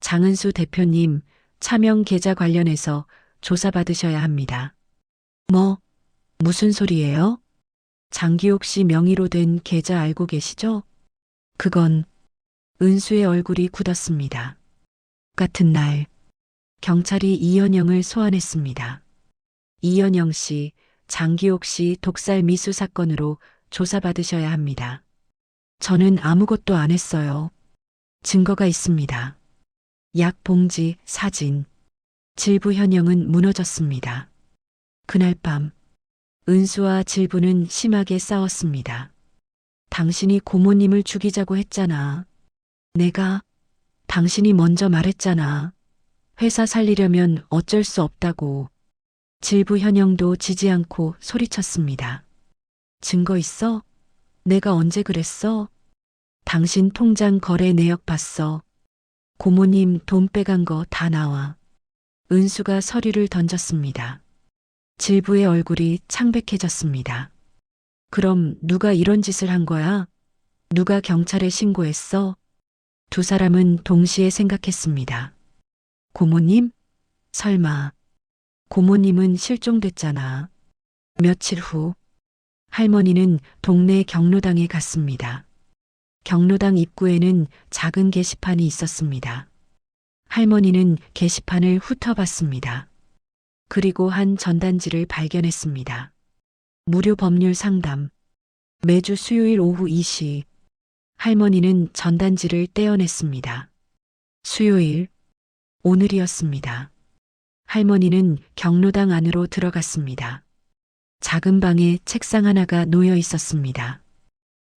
장은수 대표님, 차명 계좌 관련해서 조사받으셔야 합니다. 무슨 소리예요? 장기옥 씨 명의로 된 계좌 알고 계시죠? 그건 은수의 얼굴이 굳었습니다. 같은 날 경찰이 이현영을 소환했습니다. 이현영 씨, 장기옥 씨 독살 미수 사건으로 조사받으셔야 합니다. 저는 아무것도 안 했어요. 증거가 있습니다. 약 봉지, 사진. 질부 현영은 무너졌습니다. 그날 밤 은수와 질부는 심하게 싸웠습니다. 당신이 고모님을 죽이자고 했잖아. 당신이 먼저 말했잖아. 회사 살리려면 어쩔 수 없다고. 질부 현영도 지지 않고 소리쳤습니다. 증거 있어? 내가 언제 그랬어? 당신 통장 거래 내역 봤어. 고모님 돈 빼간 거 다 나와. 은수가 서류를 던졌습니다. 질부의 얼굴이 창백해졌습니다. 그럼 누가 이런 짓을 한 거야? 누가 경찰에 신고했어? 두 사람은 동시에 생각했습니다. 고모님? 설마. 고모님은 실종됐잖아. 며칠 후 할머니는 동네 경로당에 갔습니다. 경로당 입구에는 작은 게시판이 있었습니다. 할머니는 게시판을 훑어봤습니다. 그리고 한 전단지를 발견했습니다. 무료 법률 상담. 매주 수요일 오후 2시. 할머니는 전단지를 떼어냈습니다. 수요일, 오늘이었습니다. 할머니는 경로당 안으로 들어갔습니다. 작은 방에 책상 하나가 놓여 있었습니다.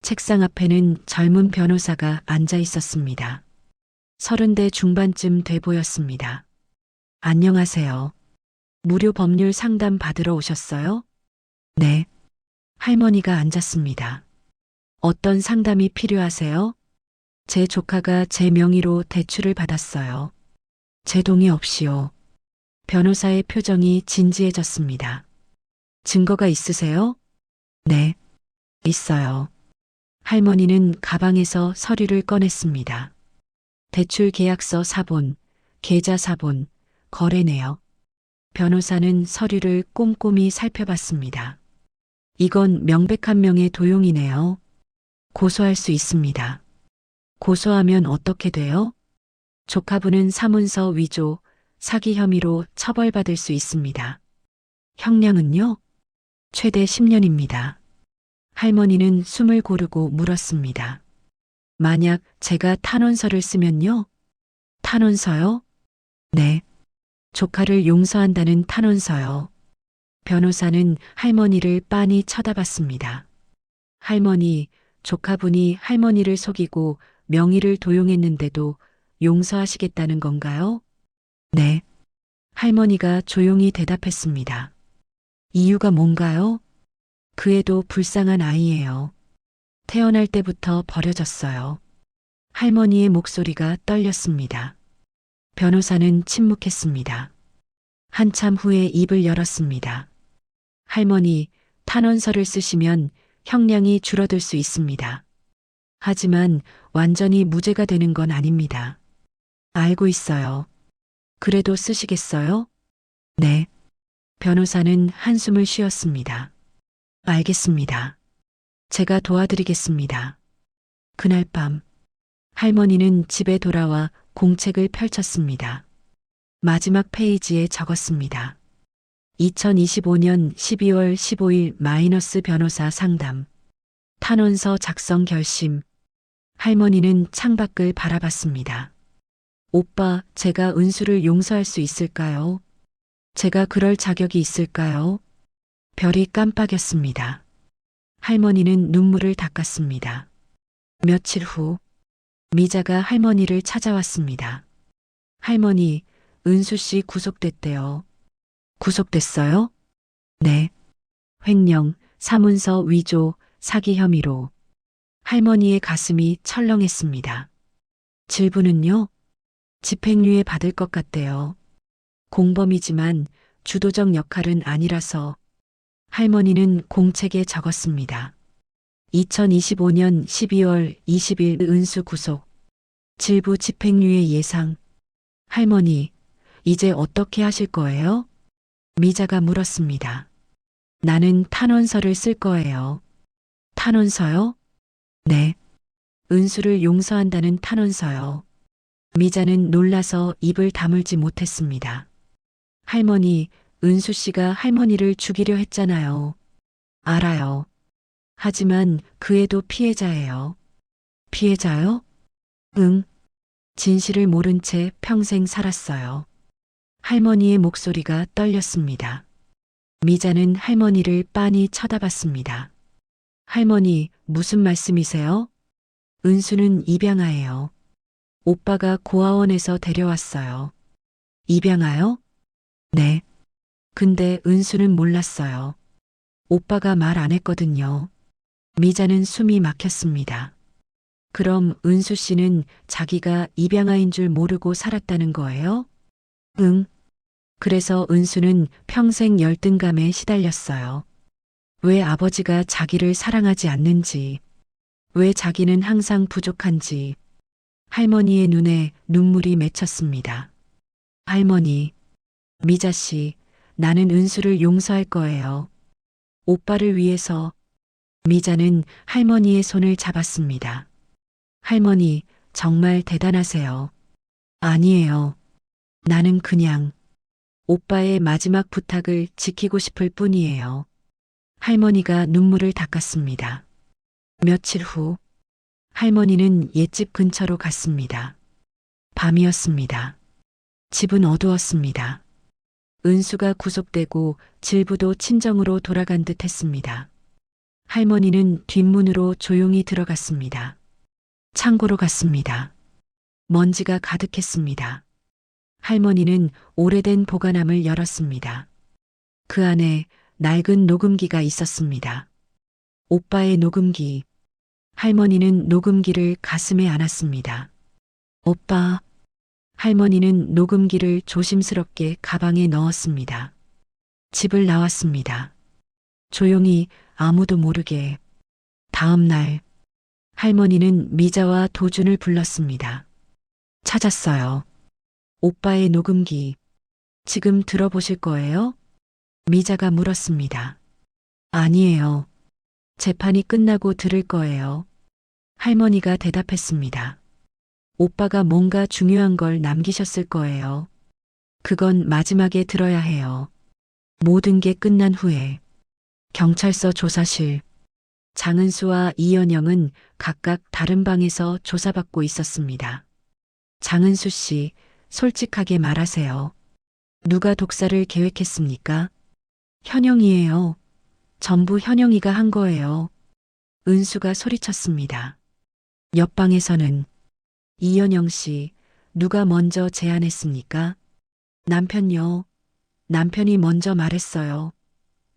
책상 앞에는 젊은 변호사가 앉아 있었습니다. 30대 중반쯤 돼 보였습니다. 안녕하세요. 무료 법률 상담 받으러 오셨어요? 네. 할머니가 앉았습니다. 어떤 상담이 필요하세요? 제 조카가 제 명의로 대출을 받았어요. 제 동의 없이요. 변호사의 표정이 진지해졌습니다. 증거가 있으세요? 네. 있어요. 할머니는 가방에서 서류를 꺼냈습니다. 대출 계약서 사본, 계좌 사본, 거래 내역. 변호사는 서류를 꼼꼼히 살펴봤습니다. 이건 명백한 명의 도용이네요. 고소할 수 있습니다. 고소하면 어떻게 돼요? 조카분은 사문서 위조, 사기 혐의로 처벌받을 수 있습니다. 형량은요? 최대 10년입니다. 할머니는 숨을 고르고 물었습니다. 만약 제가 탄원서를 쓰면요? 탄원서요? 네. 조카를 용서한다는 탄원서요. 변호사는 할머니를 빤히 쳐다봤습니다. 할머니, 조카분이 할머니를 속이고 명의를 도용했는데도 용서하시겠다는 건가요? 네. 할머니가 조용히 대답했습니다. 이유가 뭔가요? 그 애도 불쌍한 아이예요. 태어날 때부터 버려졌어요. 할머니의 목소리가 떨렸습니다. 변호사는 침묵했습니다. 한참 후에 입을 열었습니다. 할머니, 탄원서를 쓰시면 형량이 줄어들 수 있습니다. 하지만 완전히 무죄가 되는 건 아닙니다. 알고 있어요. 그래도 쓰시겠어요? 네. 변호사는 한숨을 쉬었습니다. 알겠습니다. 제가 도와드리겠습니다. 그날 밤, 할머니는 집에 돌아와 공책을 펼쳤습니다. 마지막 페이지에 적었습니다. 2025년 12월 15일 마이너스 변호사 상담. 탄원서 작성 결심. 할머니는 창밖을 바라봤습니다. 오빠, 제가 은수를 용서할 수 있을까요? 제가 그럴 자격이 있을까요? 별이 깜빡였습니다. 할머니는 눈물을 닦았습니다. 며칠 후, 미자가 할머니를 찾아왔습니다. 할머니, 은수 씨 구속됐대요. 구속됐어요? 네. 횡령, 사문서 위조, 사기 혐의로. 할머니의 가슴이 철렁했습니다. 질부는요? 집행유예 받을 것 같대요. 공범이지만 주도적 역할은 아니라서. 할머니는 공책에 적었습니다. 2025년 12월 20일 은수 구속. 질부 집행유예 예상. 할머니, 이제 어떻게 하실 거예요? 미자가 물었습니다. 나는 탄원서를 쓸 거예요. 탄원서요? 네. 은수를 용서한다는 탄원서요. 미자는 놀라서 입을 다물지 못했습니다. 할머니, 은수 씨가 할머니를 죽이려 했잖아요. 알아요. 하지만 그 애도 피해자예요. 피해자요? 응. 진실을 모른 채 평생 살았어요. 할머니의 목소리가 떨렸습니다. 미자는 할머니를 빤히 쳐다봤습니다. 할머니, 무슨 말씀이세요? 은수는 입양아예요. 오빠가 고아원에서 데려왔어요. 입양아요? 네. 근데 은수는 몰랐어요. 오빠가 말 안 했거든요. 미자는 숨이 막혔습니다. 그럼 은수 씨는 자기가 입양아인 줄 모르고 살았다는 거예요? 응. 그래서 은수는 평생 열등감에 시달렸어요. 왜 아버지가 자기를 사랑하지 않는지, 왜 자기는 항상 부족한지. 할머니의 눈에 눈물이 맺혔습니다. 할머니, 미자 씨, 나는 은수를 용서할 거예요. 오빠를 위해서. 미자는 할머니의 손을 잡았습니다. 할머니, 정말 대단하세요. 아니에요. 나는 그냥 오빠의 마지막 부탁을 지키고 싶을 뿐이에요. 할머니가 눈물을 닦았습니다. 며칠 후 할머니는 옛집 근처로 갔습니다. 밤이었습니다. 집은 어두웠습니다. 은수가 구속되고 질부도 친정으로 돌아간 듯 했습니다. 할머니는 뒷문으로 조용히 들어갔습니다. 창고로 갔습니다. 먼지가 가득했습니다. 할머니는 오래된 보관함을 열었습니다. 그 안에 낡은 녹음기가 있었습니다. 오빠의 녹음기. 할머니는 녹음기를 가슴에 안았습니다. 오빠. 할머니는 녹음기를 조심스럽게 가방에 넣었습니다. 집을 나왔습니다. 조용히 아무도 모르게. 다음 날 할머니는 미자와 도준을 불렀습니다. 찾았어요. 오빠의 녹음기. 지금 들어보실 거예요? 미자가 물었습니다. 아니에요. 재판이 끝나고 들을 거예요. 할머니가 대답했습니다. 오빠가 뭔가 중요한 걸 남기셨을 거예요. 그건 마지막에 들어야 해요. 모든 게 끝난 후에. 경찰서 조사실. 장은수와 이연영은 각각 다른 방에서 조사받고 있었습니다. 장은수 씨, 솔직하게 말하세요. 누가 독사를 계획했습니까? 현영이에요. 전부 현영이가 한 거예요. 은수가 소리쳤습니다. 옆방에서는 이연영 씨, 누가 먼저 제안했습니까? 남편요. 남편이 먼저 말했어요.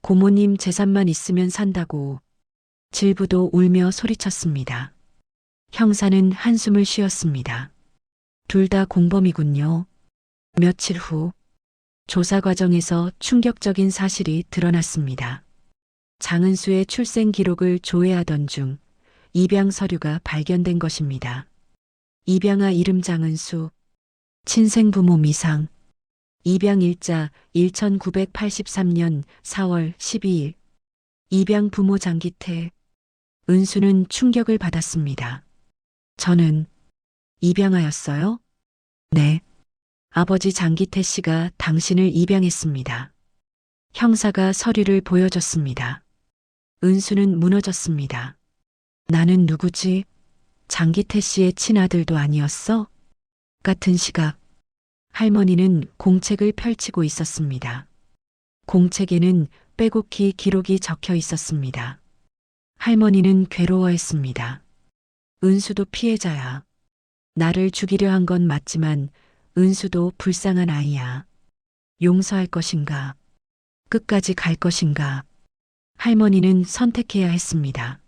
고모님 재산만 있으면 산다고. 질부도 울며 소리쳤습니다. 형사는 한숨을 쉬었습니다. 둘 다 공범이군요. 며칠 후 조사 과정에서 충격적인 사실이 드러났습니다. 장은수의 출생 기록을 조회하던 중 입양 서류가 발견된 것입니다. 입양아 이름 장은수, 친생부모 미상, 입양일자 1983년 4월 12일, 입양 부모 장기태. 은수는 충격을 받았습니다. 저는 입양하였어요? 네. 아버지 장기태 씨가 당신을 입양했습니다. 형사가 서류를 보여줬습니다. 은수는 무너졌습니다. 나는 누구지? 장기태 씨의 친아들도 아니었어? 같은 시각, 할머니는 공책을 펼치고 있었습니다. 공책에는 빼곡히 기록이 적혀 있었습니다. 할머니는 괴로워했습니다. 은수도 피해자야. 나를 죽이려 한 건 맞지만 은수도 불쌍한 아이야. 용서할 것인가? 끝까지 갈 것인가? 할머니는 선택해야 했습니다.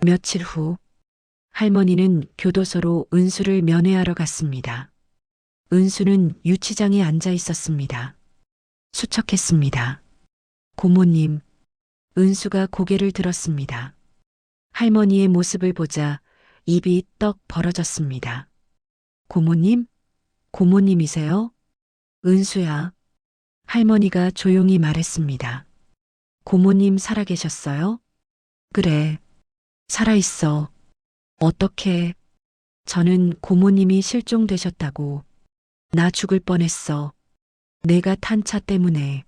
며칠 후 할머니는 교도소로 은수를 면회하러 갔습니다. 은수는 유치장에 앉아 있었습니다. 수척했습니다. 고모님. 은수가 고개를 들었습니다. 할머니의 모습을 보자 입이 떡 벌어졌습니다. 고모님? 고모님이세요? 은수야. 할머니가 조용히 말했습니다. 고모님 살아계셨어요? 그래. 살아있어. 어떻게? 저는 고모님이 실종되셨다고. 나 죽을 뻔했어. 내가 탄 차 때문에.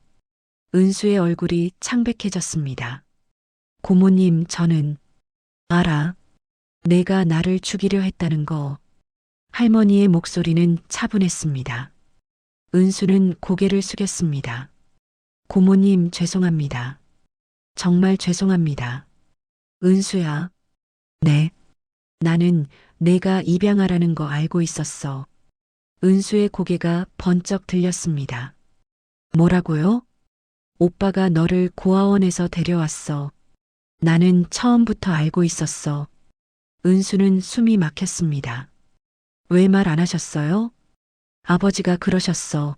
은수의 얼굴이 창백해졌습니다. 고모님, 저는 알아. 내가 나를 죽이려 했다는 거. 할머니의 목소리는 차분했습니다. 은수는 고개를 숙였습니다. 고모님, 죄송합니다. 정말 죄송합니다. 은수야. 네. 나는 내가 입양하라는 거 알고 있었어. 은수의 고개가 번쩍 들렸습니다. 뭐라고요? 오빠가 너를 고아원에서 데려왔어. 나는 처음부터 알고 있었어. 은수는 숨이 막혔습니다. 왜 말 안 하셨어요? 아버지가 그러셨어.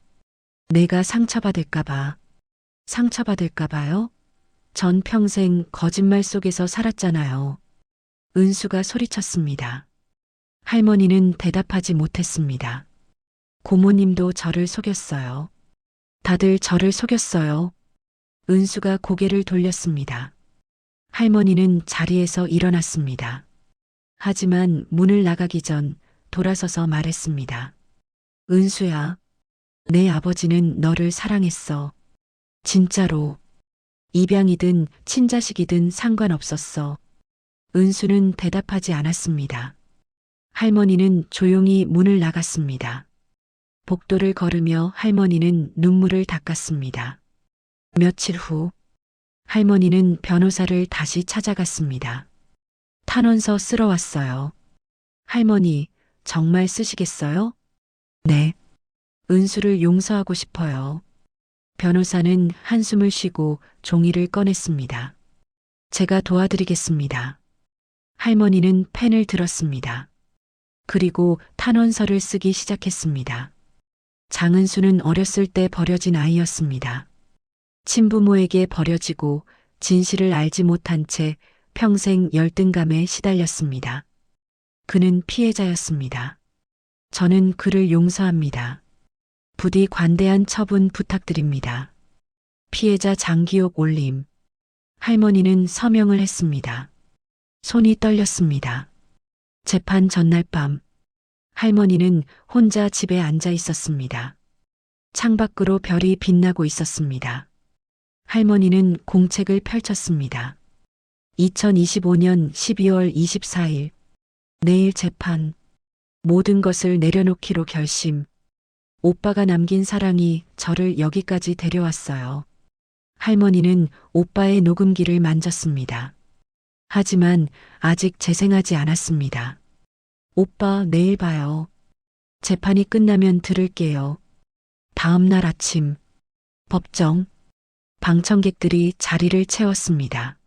내가 상처받을까봐. 상처받을까봐요? 전 평생 거짓말 속에서 살았잖아요. 은수가 소리쳤습니다. 할머니는 대답하지 못했습니다. 고모님도 저를 속였어요. 다들 저를 속였어요. 은수가 고개를 돌렸습니다. 할머니는 자리에서 일어났습니다. 하지만 문을 나가기 전 돌아서서 말했습니다. 은수야, 내 아버지는 너를 사랑했어. 진짜로. 입양이든 친자식이든 상관없었어. 은수는 대답하지 않았습니다. 할머니는 조용히 문을 나갔습니다. 복도를 걸으며 할머니는 눈물을 닦았습니다. 며칠 후 할머니는 변호사를 다시 찾아갔습니다. 탄원서 쓰러 왔어요. 할머니, 정말 쓰시겠어요? 네. 은수를 용서하고 싶어요. 변호사는 한숨을 쉬고 종이를 꺼냈습니다. 제가 도와드리겠습니다. 할머니는 펜을 들었습니다. 그리고 탄원서를 쓰기 시작했습니다. 장은수는 어렸을 때 버려진 아이였습니다. 친부모에게 버려지고 진실을 알지 못한 채 평생 열등감에 시달렸습니다. 그는 피해자였습니다. 저는 그를 용서합니다. 부디 관대한 처분 부탁드립니다. 피해자 장기옥 올림. 할머니는 서명을 했습니다. 손이 떨렸습니다. 재판 전날 밤 할머니는 혼자 집에 앉아 있었습니다. 창밖으로 별이 빛나고 있었습니다. 할머니는 공책을 펼쳤습니다. 2025년 12월 24일. 내일 재판. 모든 것을 내려놓기로 결심. 오빠가 남긴 사랑이 저를 여기까지 데려왔어요. 할머니는 오빠의 녹음기를 만졌습니다. 하지만 아직 재생하지 않았습니다. 오빠, 내일 봐요. 재판이 끝나면 들을게요. 다음 날 아침. 법정. 방청객들이 자리를 채웠습니다.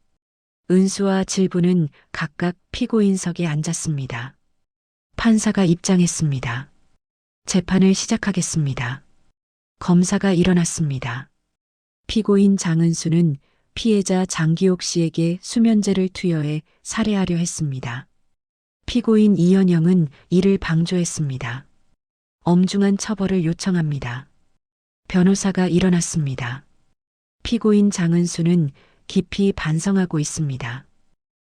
은수와 질부는 각각 피고인석에 앉았습니다. 판사가 입장했습니다. 재판을 시작하겠습니다. 검사가 일어났습니다. 피고인 장은수는 피해자 장기옥 씨에게 수면제를 투여해 살해하려 했습니다. 피고인 이현영은 이를 방조했습니다. 엄중한 처벌을 요청합니다. 변호사가 일어났습니다. 피고인 장은수는 깊이 반성하고 있습니다.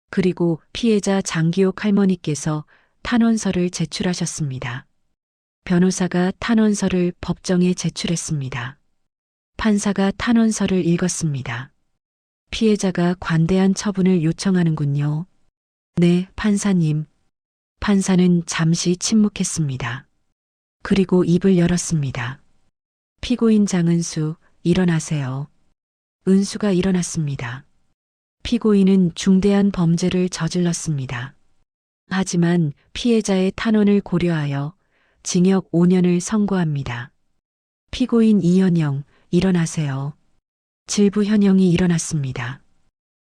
그리고 피해자 장기옥 할머니께서 탄원서를 제출하셨습니다. 변호사가 탄원서를 법정에 제출했습니다. 판사가 탄원서를 읽었습니다. 피해자가 관대한 처분을 요청하는군요. 네, 판사님. 판사는 잠시 침묵했습니다. 그리고 입을 열었습니다. 피고인 장은수, 일어나세요. 은수가 일어났습니다. 피고인은 중대한 범죄를 저질렀습니다. 하지만 피해자의 탄원을 고려하여 징역 5년을 선고합니다. 피고인 이현영, 일어나세요. 질부 현영이 일어났습니다.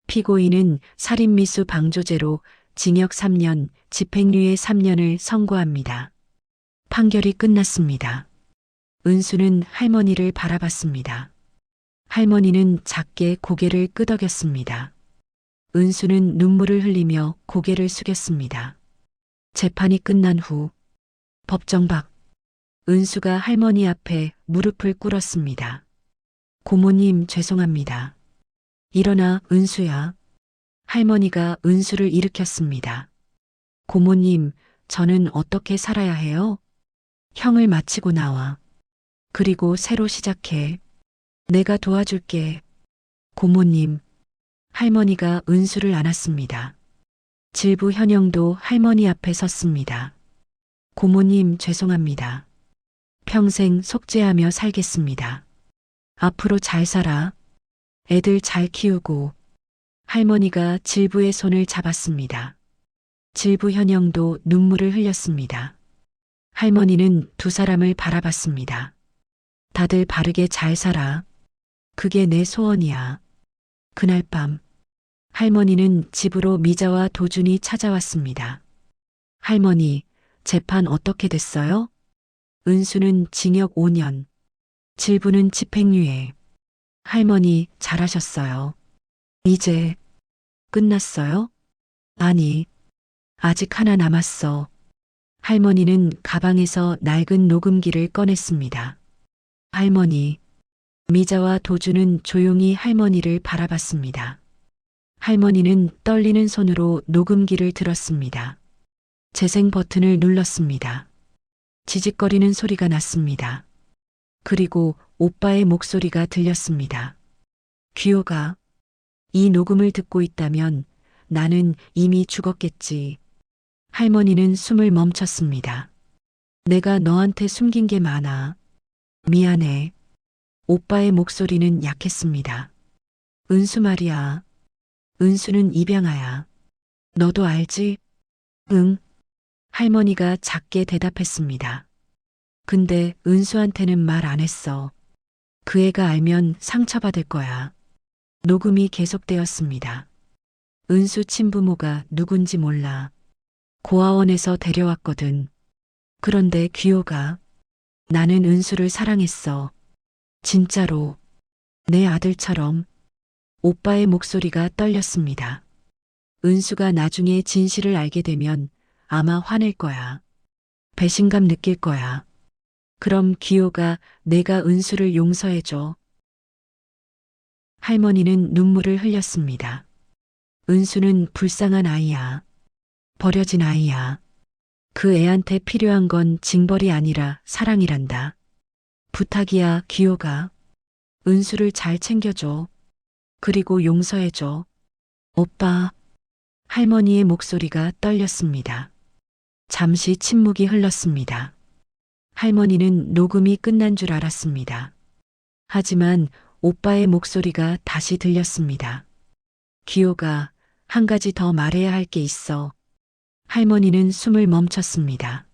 피고인은 살인미수 방조죄로 징역 3년, 집행유예 3년을 선고합니다. 판결이 끝났습니다. 은수는 할머니를 바라봤습니다. 할머니는 작게 고개를 끄덕였습니다. 은수는 눈물을 흘리며 고개를 숙였습니다. 재판이 끝난 후 법정 밖 은수가 할머니 앞에 무릎을 꿇었습니다. 고모님, 죄송합니다. 일어나, 은수야. 할머니가 은수를 일으켰습니다. 고모님, 저는 어떻게 살아야 해요? 형을 마치고 나와. 그리고 새로 시작해. 내가 도와줄게. 고모님. 할머니가 은수를 안았습니다. 질부 현영도 할머니 앞에 섰습니다. 고모님, 죄송합니다. 평생 속죄하며 살겠습니다. 앞으로 잘 살아. 애들 잘 키우고. 할머니가 질부의 손을 잡았습니다. 질부 현영도 눈물을 흘렸습니다. 할머니는 두 사람을 바라봤습니다. 다들 바르게 잘 살아. 그게 내 소원이야. 그날 밤 할머니는 집으로 미자와 도준이 찾아왔습니다. 할머니, 재판 어떻게 됐어요? 은수는 징역 5년, 질부는 집행유예. 할머니, 잘하셨어요. 이제 끝났어요? 아니, 아직 하나 남았어. 할머니는 가방에서 낡은 녹음기를 꺼냈습니다. 할머니. 미자와 도준은 조용히 할머니를 바라봤습니다. 할머니는 떨리는 손으로 녹음기를 들었습니다. 재생 버튼을 눌렀습니다. 지직거리는 소리가 났습니다. 그리고 오빠의 목소리가 들렸습니다. 귀요가, 이 녹음을 듣고 있다면 나는 이미 죽었겠지. 할머니는 숨을 멈췄습니다. 내가 너한테 숨긴 게 많아. 미안해. 오빠의 목소리는 약했습니다. 은수 말이야. 은수는 입양아야. 너도 알지? 응. 할머니가 작게 대답했습니다. 근데 은수한테는 말 안 했어. 그 애가 알면 상처받을 거야. 녹음이 계속되었습니다. 은수 친부모가 누군지 몰라. 고아원에서 데려왔거든. 그런데 귀요가, 나는 은수를 사랑했어. 진짜로. 내 아들처럼. 오빠의 목소리가 떨렸습니다. 은수가 나중에 진실을 알게 되면 아마 화낼 거야. 배신감 느낄 거야. 그럼 귀요가 내가 은수를 용서해줘. 할머니는 눈물을 흘렸습니다. 은수는 불쌍한 아이야. 버려진 아이야. 그 애한테 필요한 건 징벌이 아니라 사랑이란다. 부탁이야, 귀요가. 은수를 잘 챙겨줘. 그리고 용서해줘. 오빠. 할머니의 목소리가 떨렸습니다. 잠시 침묵이 흘렀습니다. 할머니는 녹음이 끝난 줄 알았습니다. 하지만 오빠의 목소리가 다시 들렸습니다. 귀요가, 한 가지 더 말해야 할 게 있어. 할머니는 숨을 멈췄습니다.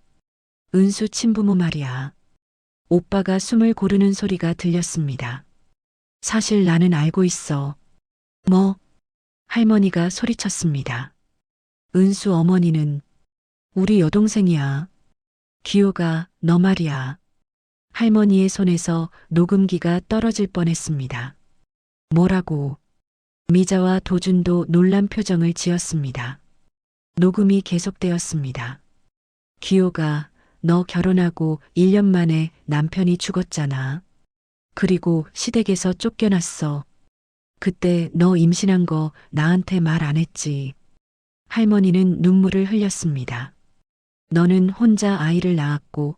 은수 친부모 말이야. 오빠가 숨을 고르는 소리가 들렸습니다. 사실 나는 알고 있어. 뭐? 할머니가 소리쳤습니다. 은수 어머니는 우리 여동생이야. 귀요가, 너 말이야. 할머니의 손에서 녹음기가 떨어질 뻔했습니다. 뭐라고? 미자와 도준도 놀란 표정을 지었습니다. 녹음이 계속되었습니다. 귀요가, 너 결혼하고 1년 만에 남편이 죽었잖아. 그리고 시댁에서 쫓겨났어. 그때 너 임신한 거 나한테 말 안 했지. 할머니는 눈물을 흘렸습니다. 너는 혼자 아이를 낳았고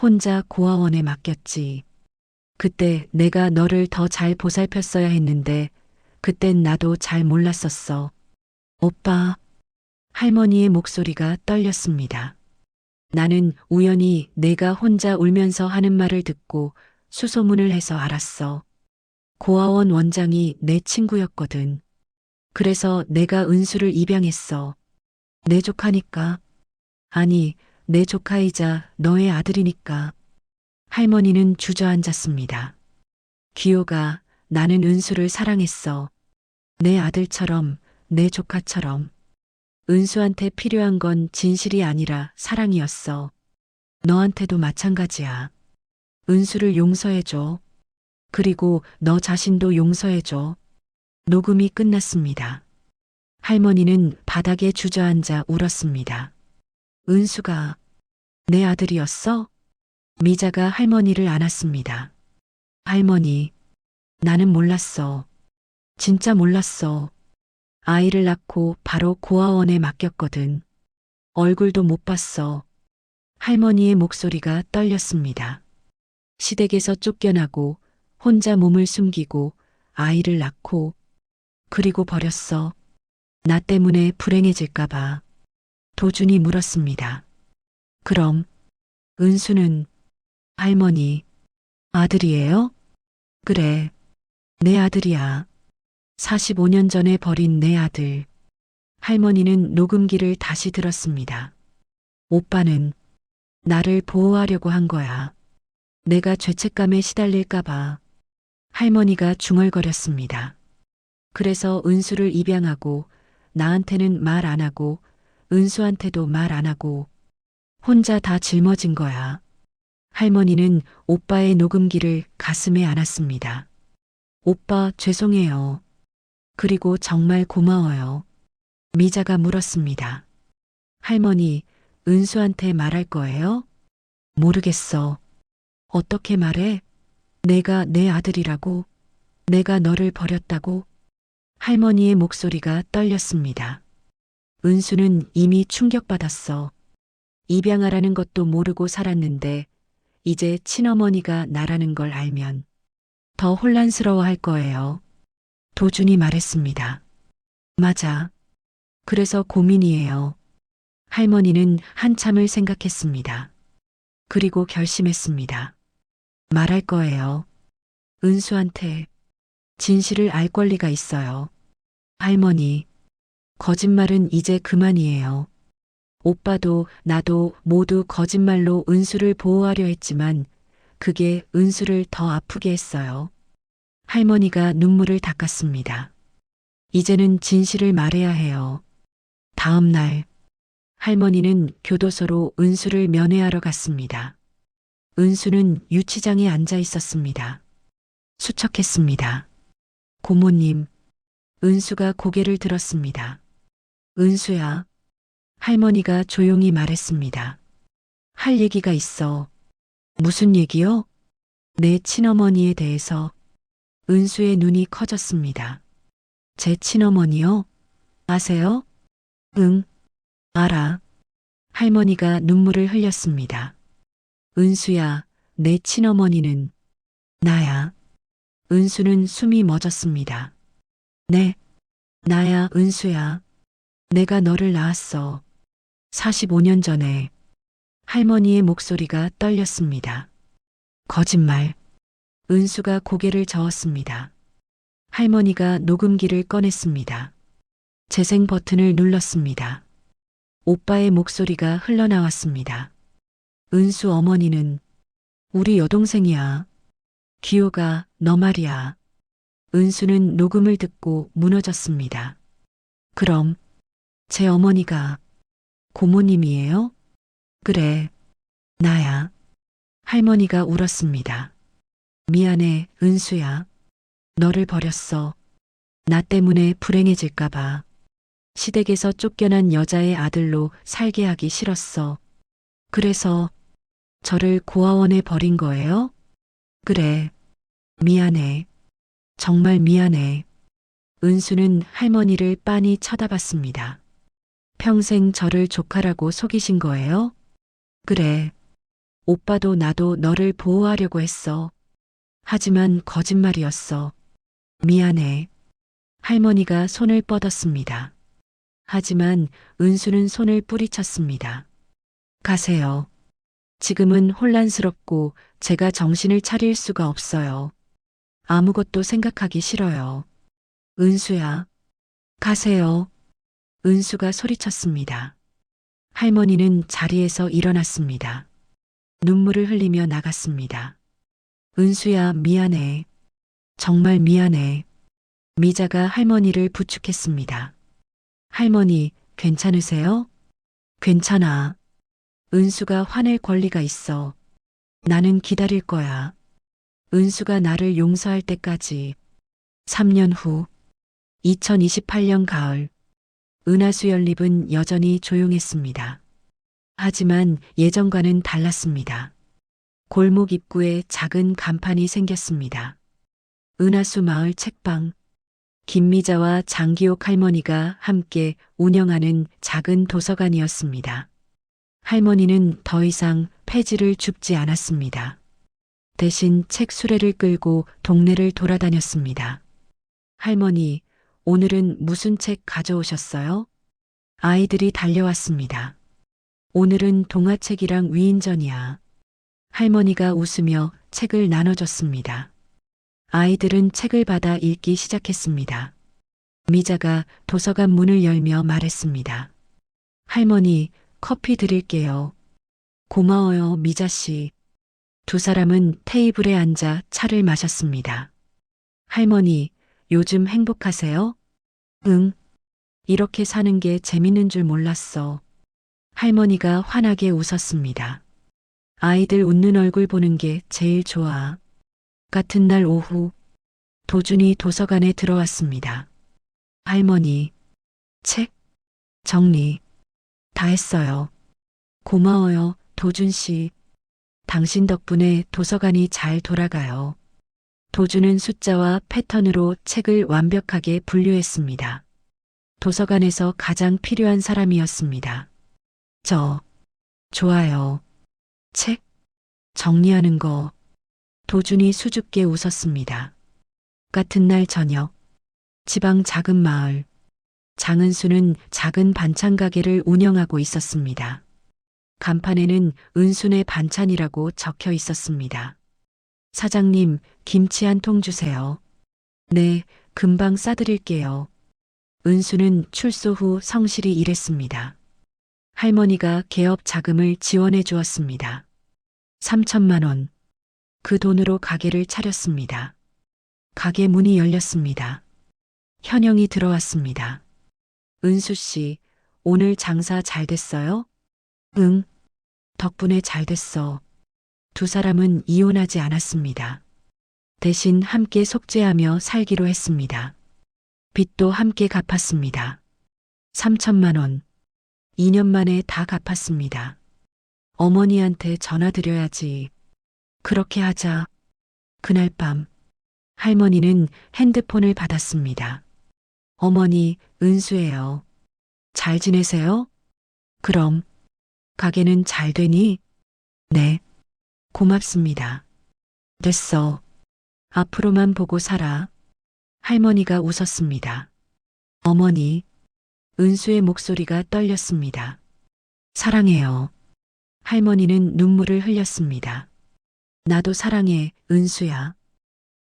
혼자 고아원에 맡겼지. 그때 내가 너를 더 잘 보살폈어야 했는데 그땐 나도 잘 몰랐었어. 오빠. 할머니의 목소리가 떨렸습니다. 나는 우연히 내가 혼자 울면서 하는 말을 듣고 수소문을 해서 알았어. 고아원 원장이 내 친구였거든. 그래서 내가 은수를 입양했어. 내 조카니까. 아니, 내 조카이자 너의 아들이니까. 할머니는 주저앉았습니다. 귀요가, 나는 은수를 사랑했어. 내 아들처럼, 내 조카처럼. 은수한테 필요한 건 진실이 아니라 사랑이었어. 너한테도 마찬가지야. 은수를 용서해줘. 그리고 너 자신도 용서해줘. 녹음이 끝났습니다. 할머니는 바닥에 주저앉아 울었습니다. 은수가 내 아들이었어? 미자가 할머니를 안았습니다. 할머니, 나는 몰랐어. 진짜 몰랐어. 아이를 낳고 바로 고아원에 맡겼거든. 얼굴도 못 봤어. 할머니의 목소리가 떨렸습니다. 시댁에서 쫓겨나고 혼자 몸을 숨기고 아이를 낳고 그리고 버렸어. 나 때문에 불행해질까봐. 도준이 물었습니다. 그럼 은수는 할머니 아들이에요? 그래, 내 아들이야. 45년 전에 버린 내 아들. 할머니는 녹음기를 다시 들었습니다. 오빠는 나를 보호하려고 한 거야. 내가 죄책감에 시달릴까봐. 할머니가 중얼거렸습니다. 그래서 은수를 입양하고 나한테는 말 안 하고 은수한테도 말 안 하고 혼자 다 짊어진 거야. 할머니는 오빠의 녹음기를 가슴에 안았습니다. 오빠 죄송해요. 그리고 정말 고마워요. 미자가 물었습니다. 할머니, 은수한테 말할 거예요? 모르겠어. 어떻게 말해? 내가 내 아들이라고? 내가 너를 버렸다고? 할머니의 목소리가 떨렸습니다. 은수는 이미 충격받았어. 입양하라는 것도 모르고 살았는데 이제 친어머니가 나라는 걸 알면 더 혼란스러워 할 거예요. 도준이 말했습니다. 맞아. 그래서 고민이에요. 할머니는 한참을 생각했습니다. 그리고 결심했습니다. 말할 거예요. 은수한테 진실을 알 권리가 있어요. 할머니, 거짓말은 이제 그만이에요. 오빠도 나도 모두 거짓말로 은수를 보호하려 했지만 그게 은수를 더 아프게 했어요. 할머니가 눈물을 닦았습니다. 이제는 진실을 말해야 해요. 다음 날, 할머니는 교도소로 은수를 면회하러 갔습니다. 은수는 유치장에 앉아 있었습니다. 수척했습니다. 고모님, 은수가 고개를 들었습니다. 은수야, 할머니가 조용히 말했습니다. 할 얘기가 있어. 무슨 얘기요? 내 친어머니에 대해서. 은수의 눈이 커졌습니다. 제 친어머니요? 아세요? 응, 알아. 할머니가 눈물을 흘렸습니다. 은수야, 내 친어머니는 나야. 은수는 숨이 멎었습니다. 네, 나야, 은수야. 내가 너를 낳았어. 45년 전에. 할머니의 목소리가 떨렸습니다. 거짓말. 은수가 고개를 저었습니다. 할머니가 녹음기를 꺼냈습니다. 재생 버튼을 눌렀습니다. 오빠의 목소리가 흘러나왔습니다. 은수 어머니는 우리 여동생이야. 기호가 너 말이야. 은수는 녹음을 듣고 무너졌습니다. 그럼 제 어머니가 고모님이에요? 그래, 나야. 할머니가 울었습니다. 미안해, 은수야. 너를 버렸어. 나 때문에 불행해질까봐. 시댁에서 쫓겨난 여자의 아들로 살게 하기 싫었어. 그래서 저를 고아원에 버린 거예요? 그래. 미안해. 정말 미안해. 은수는 할머니를 빤히 쳐다봤습니다. 평생 저를 조카라고 속이신 거예요? 그래. 오빠도 나도 너를 보호하려고 했어. 하지만 거짓말이었어. 미안해. 할머니가 손을 뻗었습니다. 하지만 은수는 손을 뿌리쳤습니다. 가세요. 지금은 혼란스럽고 제가 정신을 차릴 수가 없어요. 아무것도 생각하기 싫어요. 은수야, 가세요. 은수가 소리쳤습니다. 할머니는 자리에서 일어났습니다. 눈물을 흘리며 나갔습니다. 은수야, 미안해. 정말 미안해. 미자가 할머니를 부축했습니다. 할머니, 괜찮으세요? 괜찮아. 은수가 화낼 권리가 있어. 나는 기다릴 거야. 은수가 나를 용서할 때까지. 3년 후, 2028년 가을, 은하수 연립은 여전히 조용했습니다. 하지만 예전과는 달랐습니다. 골목 입구에 작은 간판이 생겼습니다. 은하수 마을 책방. 김미자와 장기옥 할머니가 함께 운영하는 작은 도서관이었습니다. 할머니는 더 이상 폐지를 줍지 않았습니다. 대신 책 수레를 끌고 동네를 돌아다녔습니다. 할머니, 오늘은 무슨 책 가져오셨어요? 아이들이 달려왔습니다. 오늘은 동화책이랑 위인전이야. 할머니가 웃으며 책을 나눠줬습니다. 아이들은 책을 받아 읽기 시작했습니다. 미자가 도서관 문을 열며 말했습니다. 할머니, 커피 드릴게요. 고마워요, 미자 씨. 두 사람은 테이블에 앉아 차를 마셨습니다. 할머니, 요즘 행복하세요? 응. 이렇게 사는 게 재밌는 줄 몰랐어. 할머니가 환하게 웃었습니다. 아이들 웃는 얼굴 보는 게 제일 좋아. 같은 날 오후, 도준이 도서관에 들어왔습니다. 할머니, 책, 정리, 다 했어요. 고마워요, 도준 씨. 당신 덕분에 도서관이 잘 돌아가요. 도준은 숫자와 패턴으로 책을 완벽하게 분류했습니다. 도서관에서 가장 필요한 사람이었습니다. 좋아요. 책, 정리하는 거. 도준이 수줍게 웃었습니다. 같은 날 저녁, 지방 작은 마을, 장은수는 작은 반찬 가게를 운영하고 있었습니다. 간판에는 은순의 반찬이라고 적혀 있었습니다. 사장님, 김치 한 통 주세요. 네, 금방 싸드릴게요. 은수는 출소 후 성실히 일했습니다. 할머니가 개업 자금을 지원해 주었습니다. 3천만 원. 그 돈으로 가게를 차렸습니다. 가게 문이 열렸습니다. 현영이 들어왔습니다. 은수 씨, 오늘 장사 잘 됐어요? 응. 덕분에 잘 됐어. 두 사람은 이혼하지 않았습니다. 대신 함께 속죄하며 살기로 했습니다. 빚도 함께 갚았습니다. 3천만 원. 2년 만에 다 갚았습니다. 어머니한테 전화드려야지. 그렇게 하자. 그날 밤, 할머니는 핸드폰을 받았습니다. 어머니, 은수예요. 잘 지내세요? 그럼, 가게는 잘 되니? 네. 고맙습니다. 됐어. 앞으로만 보고 살아. 할머니가 웃었습니다. 어머니, 은수의 목소리가 떨렸습니다. 사랑해요. 할머니는 눈물을 흘렸습니다. 나도 사랑해, 은수야.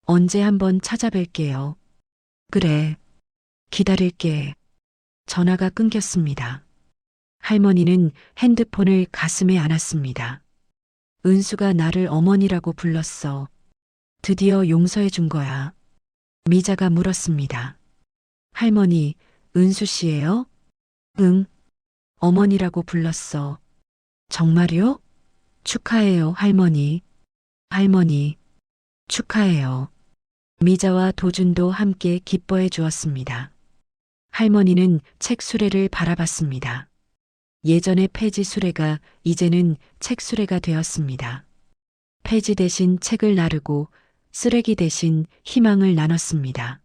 언제 한번 찾아뵐게요. 그래. 기다릴게. 전화가 끊겼습니다. 할머니는 핸드폰을 가슴에 안았습니다. 은수가 나를 어머니라고 불렀어. 드디어 용서해 준 거야. 미자가 물었습니다. 할머니, 은수 씨예요? 응. 어머니라고 불렀어. 정말요? 축하해요, 할머니. 할머니, 축하해요. 미자와 도준도 함께 기뻐해 주었습니다. 할머니는 책 수레를 바라봤습니다. 예전의 폐지 수레가 이제는 책 수레가 되었습니다. 폐지 대신 책을 나르고 쓰레기 대신 희망을 나눴습니다.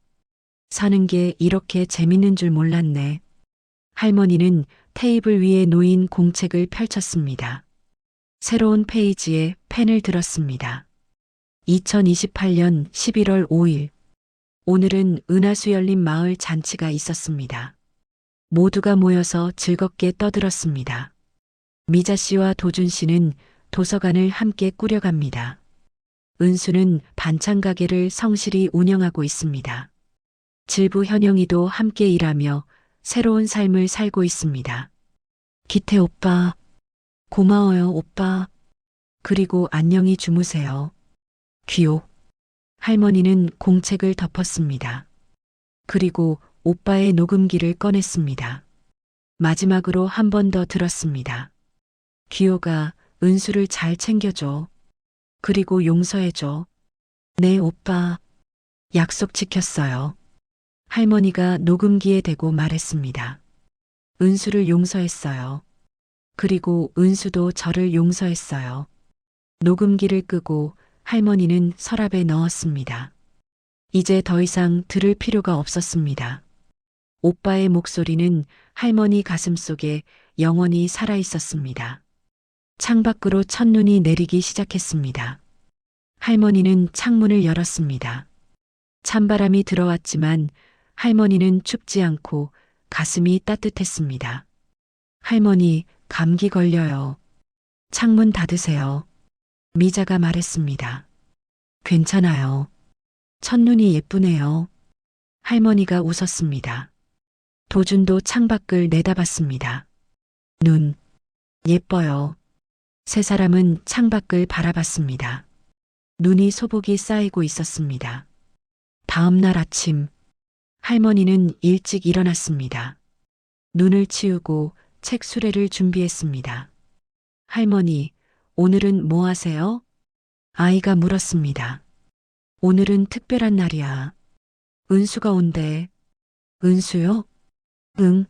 사는 게 이렇게 재밌는 줄 몰랐네. 할머니는 테이블 위에 놓인 공책을 펼쳤습니다. 새로운 페이지에 펜을 들었습니다. 2028년 11월 5일. 오늘은 은하수 열린 마을 잔치가 있었습니다. 모두가 모여서 즐겁게 떠들었습니다. 미자 씨와 도준 씨는 도서관을 함께 꾸려갑니다. 은수는 반찬 가게를 성실히 운영하고 있습니다. 질부 현영이도 함께 일하며 새로운 삶을 살고 있습니다. 기태 오빠, 고마워요 오빠. 그리고 안녕히 주무세요. 귀옥. 할머니는 공책을 덮었습니다. 그리고 오빠의 녹음기를 꺼냈습니다. 마지막으로 한 번 더 들었습니다. 귀요가 은수를 잘 챙겨줘. 그리고 용서해줘. 네, 오빠. 약속 지켰어요. 할머니가 녹음기에 대고 말했습니다. 은수를 용서했어요. 그리고 은수도 저를 용서했어요. 녹음기를 끄고 할머니는 서랍에 넣었습니다. 이제 더 이상 들을 필요가 없었습니다. 오빠의 목소리는 할머니 가슴 속에 영원히 살아 있었습니다. 창밖으로 첫눈이 내리기 시작했습니다. 할머니는 창문을 열었습니다. 찬바람이 들어왔지만 할머니는 춥지 않고 가슴이 따뜻했습니다. 할머니, 감기 걸려요. 창문 닫으세요. 미자가 말했습니다. 괜찮아요. 첫눈이 예쁘네요. 할머니가 웃었습니다. 도준도 창밖을 내다봤습니다. 눈, 예뻐요. 세 사람은 창밖을 바라봤습니다. 눈이 소복이 쌓이고 있었습니다. 다음 날 아침, 할머니는 일찍 일어났습니다. 눈을 치우고 책 수레를 준비했습니다. 할머니, 오늘은 뭐 하세요? 아이가 물었습니다. 오늘은 특별한 날이야. 은수가 온대. 은수요? 응,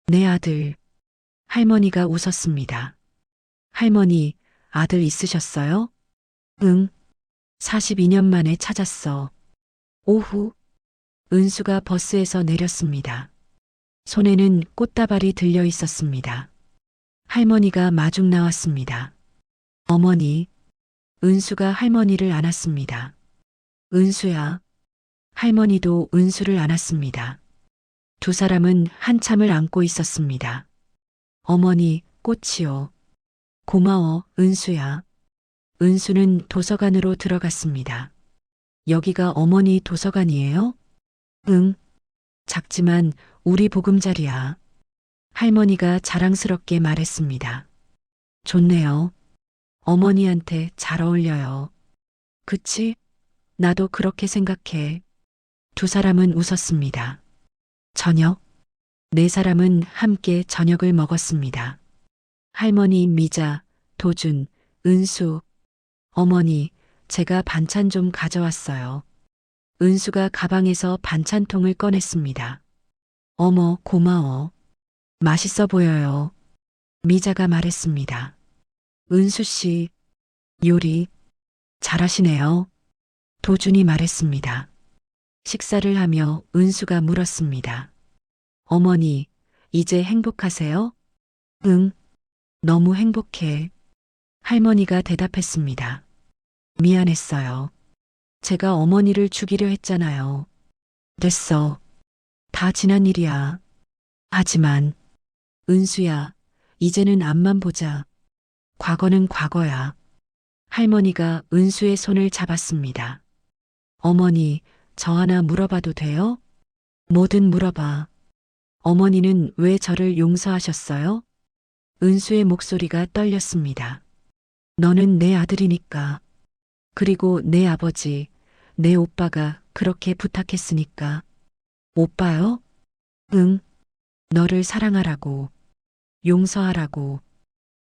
내 아들. 할머니가 웃었습니다. 할머니, 아들 있으셨어요? 응, 42년 만에 찾았어. 오후, 은수가 버스에서 내렸습니다. 손에는 꽃다발이 들려 있었습니다. 할머니가 마중 나왔습니다. 어머니, 은수가 할머니를 안았습니다. 은수야. 할머니도 은수를 안았습니다. 두 사람은 한참을 안고 있었습니다. 어머니, 꽃이요. 고마워, 은수야. 은수는 도서관으로 들어갔습니다. 여기가 어머니 도서관이에요? 응. 작지만 우리 보금자리야. 할머니가 자랑스럽게 말했습니다. 좋네요. 어머니한테 잘 어울려요. 그치? 나도 그렇게 생각해. 두 사람은 웃었습니다. 저녁. 네 사람은 함께 저녁을 먹었습니다. 할머니 미자, 도준, 은수. 어머니, 제가 반찬 좀 가져왔어요. 은수가 가방에서 반찬통을 꺼냈습니다. 어머, 고마워. 맛있어 보여요. 미자가 말했습니다. 은수 씨, 요리 잘하시네요. 도준이 말했습니다. 식사를 하며 은수가 물었습니다. 어머니, 이제 행복하세요? 응, 너무 행복해. 할머니가 대답했습니다. 미안했어요. 제가 어머니를 죽이려 했잖아요. 됐어. 다 지난 일이야. 하지만, 은수야, 이제는 앞만 보자. 과거는 과거야. 할머니가 은수의 손을 잡았습니다. 어머니, 저 하나 물어봐도 돼요? 뭐든 물어봐. 어머니는 왜 저를 용서하셨어요? 은수의 목소리가 떨렸습니다. 너는 내 아들이니까. 그리고 내 아버지, 내 오빠가 그렇게 부탁했으니까. 오빠요? 응. 너를 사랑하라고. 용서하라고.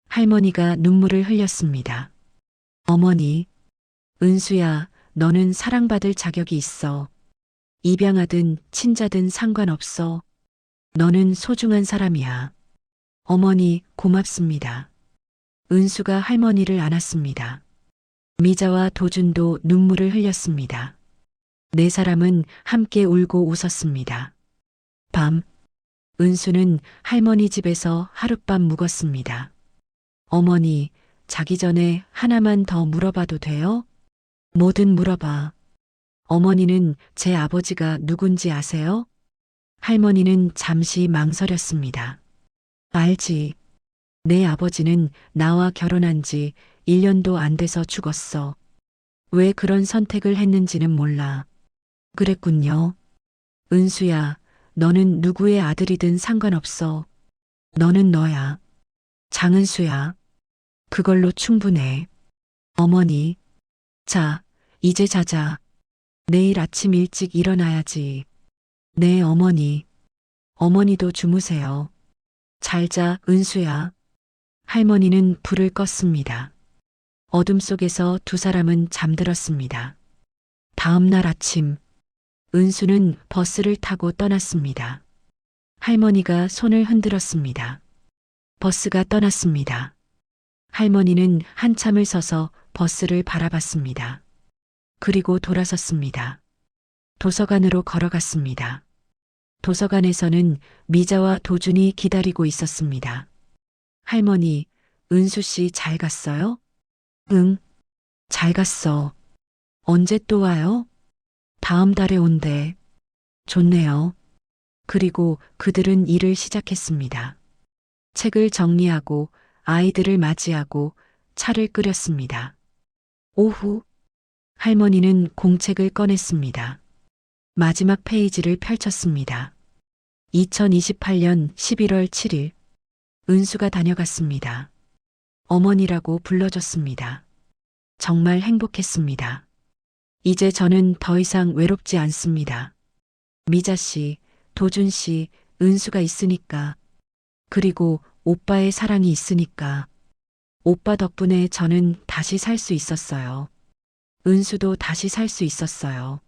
할머니가 눈물을 흘렸습니다. 어머니, 은수야, 너는 사랑받을 자격이 있어. 입양하든 친자든 상관없어. 너는 소중한 사람이야. 어머니, 고맙습니다. 은수가 할머니를 안았습니다. 미자와 도준도 눈물을 흘렸습니다. 네 사람은 함께 울고 웃었습니다. 밤, 은수는 할머니 집에서 하룻밤 묵었습니다. 어머니, 자기 전에 하나만 더 물어봐도 돼요? 뭐든 물어봐. 어머니는 제 아버지가 누군지 아세요? 할머니는 잠시 망설였습니다. 알지. 내 아버지는 나와 결혼한 지 1년도 안 돼서 죽었어. 왜 그런 선택을 했는지는 몰라. 그랬군요. 은수야, 너는 누구의 아들이든 상관없어. 너는 너야. 장은수야. 그걸로 충분해. 어머니. 자, 이제 자자. 내일 아침 일찍 일어나야지. 네, 어머니. 어머니도 주무세요. 잘 자, 은수야. 할머니는 불을 껐습니다. 어둠 속에서 두 사람은 잠들었습니다. 다음 날 아침, 은수는 버스를 타고 떠났습니다. 할머니가 손을 흔들었습니다. 버스가 떠났습니다. 할머니는 한참을 서서 버스를 바라봤습니다. 그리고 돌아섰습니다. 도서관으로 걸어갔습니다. 도서관에서는 미자와 도준이 기다리고 있었습니다. 할머니, 은수 씨 잘 갔어요? 응, 잘 갔어. 언제 또 와요? 다음 달에 온대. 좋네요. 그리고 그들은 일을 시작했습니다. 책을 정리하고 아이들을 맞이하고 차를 끓였습니다. 오후, 할머니는 공책을 꺼냈습니다. 마지막 페이지를 펼쳤습니다. 2028년 11월 7일, 은수가 다녀갔습니다. 어머니라고 불러줬습니다. 정말 행복했습니다. 이제 저는 더 이상 외롭지 않습니다. 미자 씨, 도준 씨, 은수가 있으니까. 그리고 오빠의 사랑이 있으니까. 오빠 덕분에 저는 다시 살 수 있었어요. 은수도 다시 살 수 있었어요.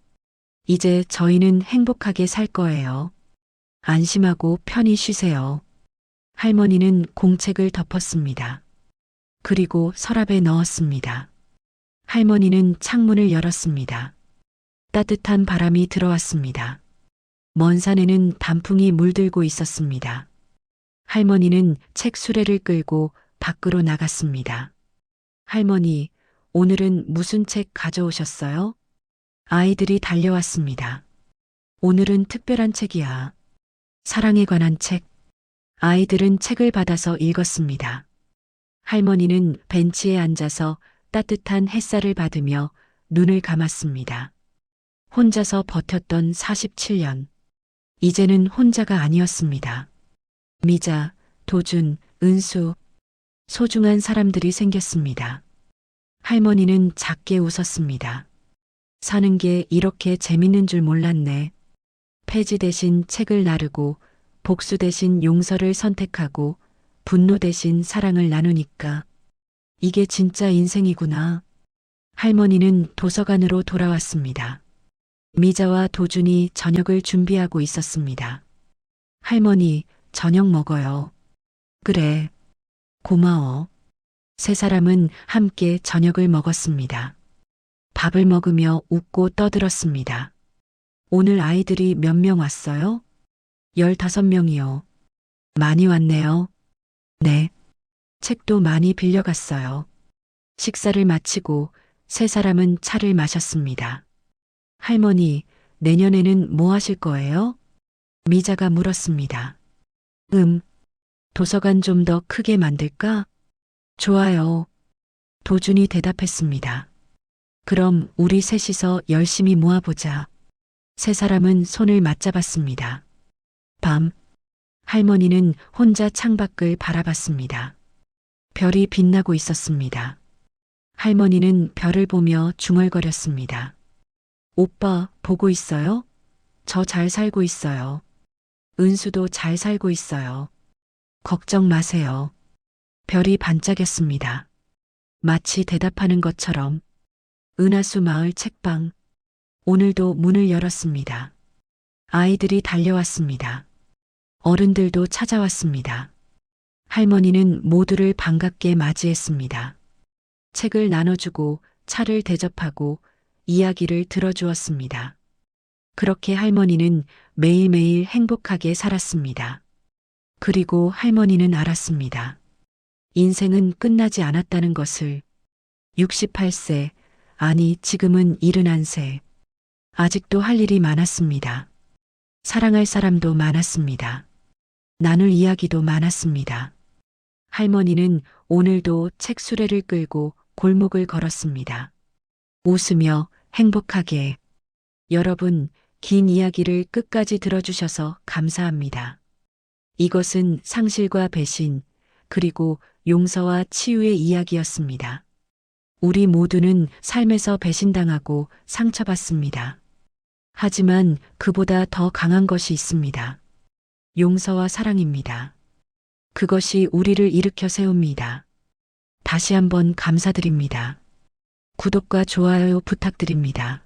이제 저희는 행복하게 살 거예요. 안심하고 편히 쉬세요. 할머니는 공책을 덮었습니다. 그리고 서랍에 넣었습니다. 할머니는 창문을 열었습니다. 따뜻한 바람이 들어왔습니다. 먼 산에는 단풍이 물들고 있었습니다. 할머니는 책 수레를 끌고 밖으로 나갔습니다. 할머니, 오늘은 무슨 책 가져오셨어요? 아이들이 달려왔습니다. 오늘은 특별한 책이야. 사랑에 관한 책. 아이들은 책을 받아서 읽었습니다. 할머니는 벤치에 앉아서 따뜻한 햇살을 받으며 눈을 감았습니다. 혼자서 버텼던 47년. 이제는 혼자가 아니었습니다. 미자, 도준, 은수, 소중한 사람들이 생겼습니다. 할머니는 작게 웃었습니다. 사는 게 이렇게 재밌는 줄 몰랐네. 폐지 대신 책을 나르고 복수 대신 용서를 선택하고 분노 대신 사랑을 나누니까 이게 진짜 인생이구나. 할머니는 도서관으로 돌아왔습니다. 미자와 도준이 저녁을 준비하고 있었습니다. 할머니, 저녁 먹어요. 그래. 고마워. 세 사람은 함께 저녁을 먹었습니다. 밥을 먹으며 웃고 떠들었습니다. 오늘 아이들이 몇 명 왔어요? 15명이요. 많이 왔네요. 네. 책도 많이 빌려갔어요. 식사를 마치고 세 사람은 차를 마셨습니다. 할머니, 내년에는 뭐 하실 거예요? 미자가 물었습니다. 도서관 좀 더 크게 만들까? 좋아요. 도준이 대답했습니다. 그럼 우리 셋이서 열심히 모아보자. 세 사람은 손을 맞잡았습니다. 밤, 할머니는 혼자 창밖을 바라봤습니다. 별이 빛나고 있었습니다. 할머니는 별을 보며 중얼거렸습니다. 오빠, 보고 있어요? 저 잘 살고 있어요. 은수도 잘 살고 있어요. 걱정 마세요. 별이 반짝였습니다. 마치 대답하는 것처럼. 은하수 마을 책방. 오늘도 문을 열었습니다. 아이들이 달려왔습니다. 어른들도 찾아왔습니다. 할머니는 모두를 반갑게 맞이했습니다. 책을 나눠주고 차를 대접하고 이야기를 들어주었습니다. 그렇게 할머니는 매일매일 행복하게 살았습니다. 그리고 할머니는 알았습니다. 인생은 끝나지 않았다는 것을. 68세, 아니 지금은 71세. 아직도 할 일이 많았습니다. 사랑할 사람도 많았습니다. 나눌 이야기도 많았습니다. 할머니는 오늘도 책 수레를 끌고 골목을 걸었습니다. 웃으며 행복하게. 여러분, 긴 이야기를 끝까지 들어주셔서 감사합니다. 이것은 상실과 배신, 그리고 용서와 치유의 이야기였습니다. 우리 모두는 삶에서 배신당하고 상처받습니다. 하지만 그보다 더 강한 것이 있습니다. 용서와 사랑입니다. 그것이 우리를 일으켜 세웁니다. 다시 한번 감사드립니다. 구독과 좋아요 부탁드립니다.